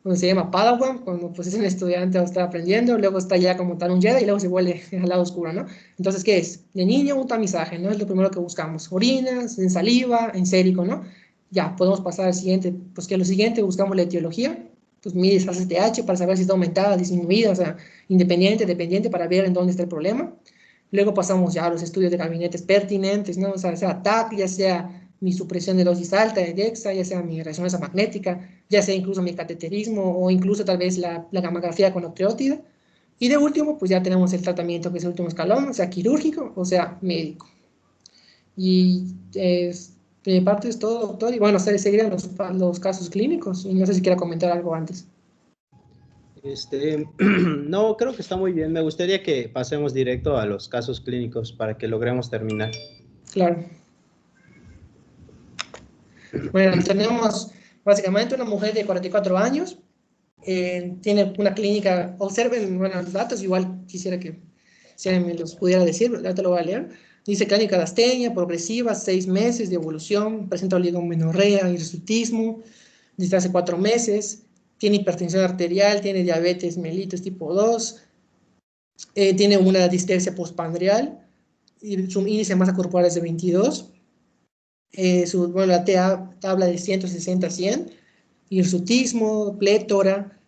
cuando se llama Padawan, cuando pues es un estudiante o está aprendiendo, luego está ya como tal un Jedi y luego se vuelve al lado oscuro, ¿no? Entonces, ¿qué es? De niño un tamizaje, ¿no? Es lo primero que buscamos. Orinas, en saliva, en sérico, ¿no? Ya, podemos pasar al siguiente, pues que lo siguiente buscamos la etiología, pues mides ACTH para saber si está aumentada, disminuida, o sea, independiente, dependiente, para ver en dónde está el problema. Luego pasamos ya a los estudios de gabinetes pertinentes, ¿no? O sea TAC, ya sea mi supresión de dosis alta de DEXA, ya sea mi resonancia magnética, ya sea incluso mi cateterismo o incluso tal vez la gamografía con nucleótida. Y de último, pues ya tenemos el tratamiento que es el último escalón, o sea, quirúrgico, o sea, médico. Y de mi parte es todo, doctor. Y bueno, seguirían los casos clínicos. Y no sé si quiera comentar algo antes. No, creo que está muy bien. Me gustaría que pasemos directo a los casos clínicos para que logremos terminar. Claro. Bueno, tenemos básicamente una mujer de 44 años. Tiene una clínica, observen, bueno, los datos, igual quisiera que si alguien me los pudiera decir, ya te lo voy a leer. Dice clínica de astenia, progresiva, 6 meses de evolución, presenta oligomenorrea, hirsutismo, desde hace 4 meses, tiene hipertensión arterial, tiene diabetes mellitus tipo 2, tiene una distesia postpandreal, y su índice de masa corporal es de 22, bueno, la tabla de 160 a 100, hirsutismo, plétora,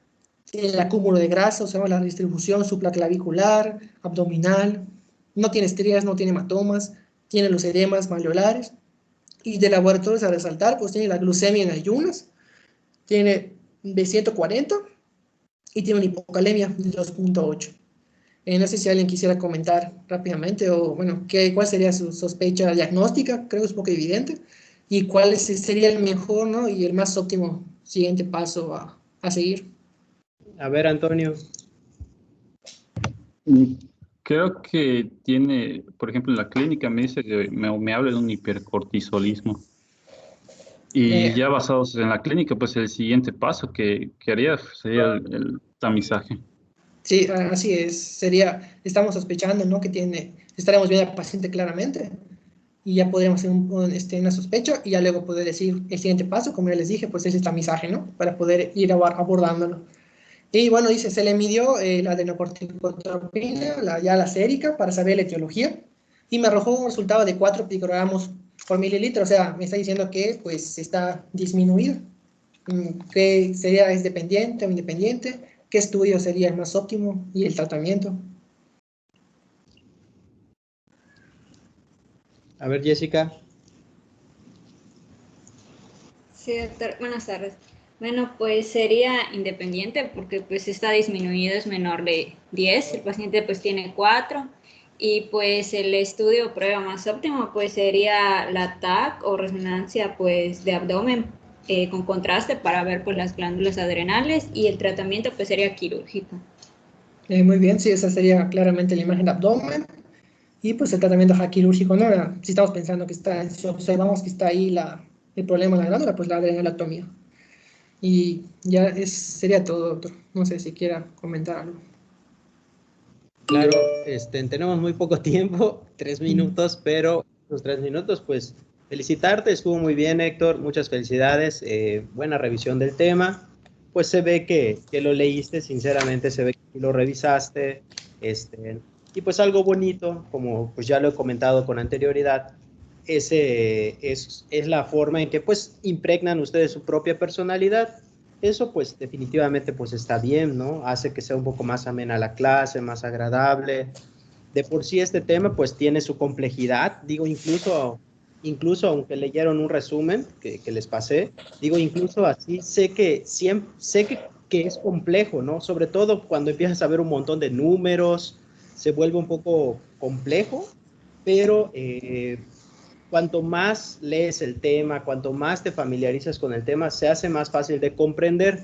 el acúmulo de grasa, o sea, la distribución supraclavicular, abdominal, no tiene estrías, no tiene hematomas, tiene los edemas malleolares, y de laboratorios a resaltar, pues tiene la glucemia en ayunas, tiene de 140 y tiene una hipocalemia de 2.8. No sé si alguien quisiera comentar rápidamente o, bueno, cuál sería su sospecha diagnóstica, creo que es un poco evidente, y cuál sería el mejor, ¿no? Y el más óptimo siguiente paso a seguir. A ver, Antonio. Creo que tiene, por ejemplo, en la clínica me dice que me habla de un hipercortisolismo. Y ya basados en la clínica, pues el siguiente paso que haría sería el tamizaje. Sí, así es. Estamos sospechando, ¿no? Estaremos viendo al paciente claramente y ya podríamos hacer una sospecha y ya luego poder decir el siguiente paso, como ya les dije, pues es el tamizaje, ¿no? Para poder ir abordándolo. Y bueno, dice, se le midió la adenocorticotropina, ya la sérica, para saber la etiología, y me arrojó un resultado de 4 picogramos por mililitro, o sea, me está diciendo que pues está disminuido. ¿Qué sería, es dependiente o independiente? ¿Qué estudio sería el más óptimo? Y el tratamiento. A ver, Jessica. Sí, doctor. Buenas tardes. Bueno, pues sería independiente porque pues está disminuido, es menor de 10, el paciente pues tiene 4 y pues el estudio o prueba más óptimo pues sería la TAC o resonancia pues de abdomen con contraste para ver pues las glándulas adrenales y el tratamiento pues sería quirúrgico. Muy bien, sí, esa sería claramente la imagen de abdomen. Y pues el tratamiento quirúrgico, ¿no? Si estamos pensando si observamos que está ahí el problema en la glándula, pues la adrenalactomía. Y ya sería todo, doctor. No sé si quiera comentar algo. Claro, tenemos muy poco tiempo, 3 minutos, pero los 3 minutos, pues felicitarte, estuvo muy bien, Héctor, muchas felicidades, buena revisión del tema, pues se ve que lo leíste, sinceramente se ve que lo revisaste, y pues algo bonito, como pues ya lo he comentado con anterioridad, ese es la forma en que pues impregnan ustedes su propia personalidad. Eso pues definitivamente pues está bien, ¿no? Hace que sea un poco más amena la clase, más agradable. De por sí este tema pues tiene su complejidad, digo, incluso aunque leyeron un resumen que les pasé, digo, incluso así sé que es complejo, ¿no? Sobre todo cuando empiezas a ver un montón de números, se vuelve un poco complejo, pero cuanto más lees el tema, cuanto más te familiarizas con el tema, se hace más fácil de comprender.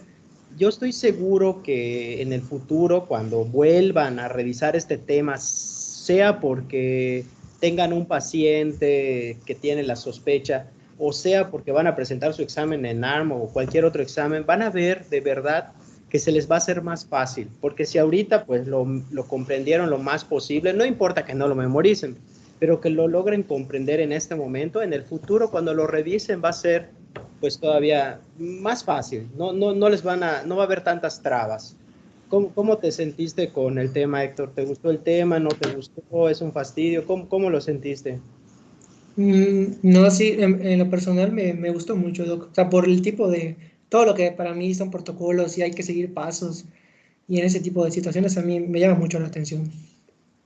Yo estoy seguro que en el futuro, cuando vuelvan a revisar este tema, sea porque tengan un paciente que tiene la sospecha, o sea porque van a presentar su examen en ARM o cualquier otro examen, van a ver de verdad que se les va a hacer más fácil, porque si ahorita pues lo comprendieron lo más posible, no importa que no lo memoricen, pero que lo logren comprender en este momento, en el futuro cuando lo revisen va a ser pues todavía más fácil, no les no va a haber tantas trabas. ¿Cómo te sentiste con el tema, Héctor? ¿Te gustó el tema? ¿No te gustó? ¿Es un fastidio? ¿Cómo lo sentiste? No, sí, en lo personal me gustó mucho, Doc. O sea, por el tipo de, todo lo que para mí son protocolos y hay que seguir pasos, y en ese tipo de situaciones a mí me llama mucho la atención.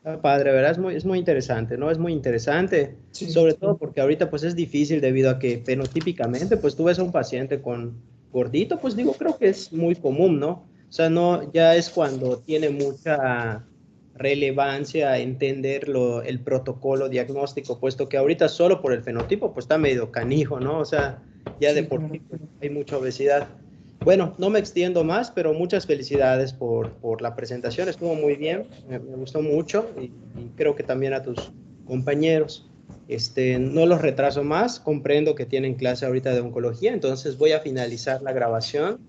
Ah, padre, ¿verdad? Es muy interesante, ¿no? Es muy interesante, Sí, sobre todo porque ahorita pues es difícil debido a que fenotípicamente pues tú ves a un paciente con gordito, pues digo, creo que es muy común, ¿no? O sea, no, ya es cuando tiene mucha relevancia entender el protocolo diagnóstico, puesto que ahorita solo por el fenotipo pues está medio canijo, ¿no? O sea, ya de sí, por claro. sí pues, hay mucha obesidad. Bueno, no me extiendo más, pero muchas felicidades por la presentación. Estuvo muy bien, me gustó mucho y creo que también a tus compañeros. No los retraso más, comprendo que tienen clase ahorita de oncología, entonces voy a finalizar la grabación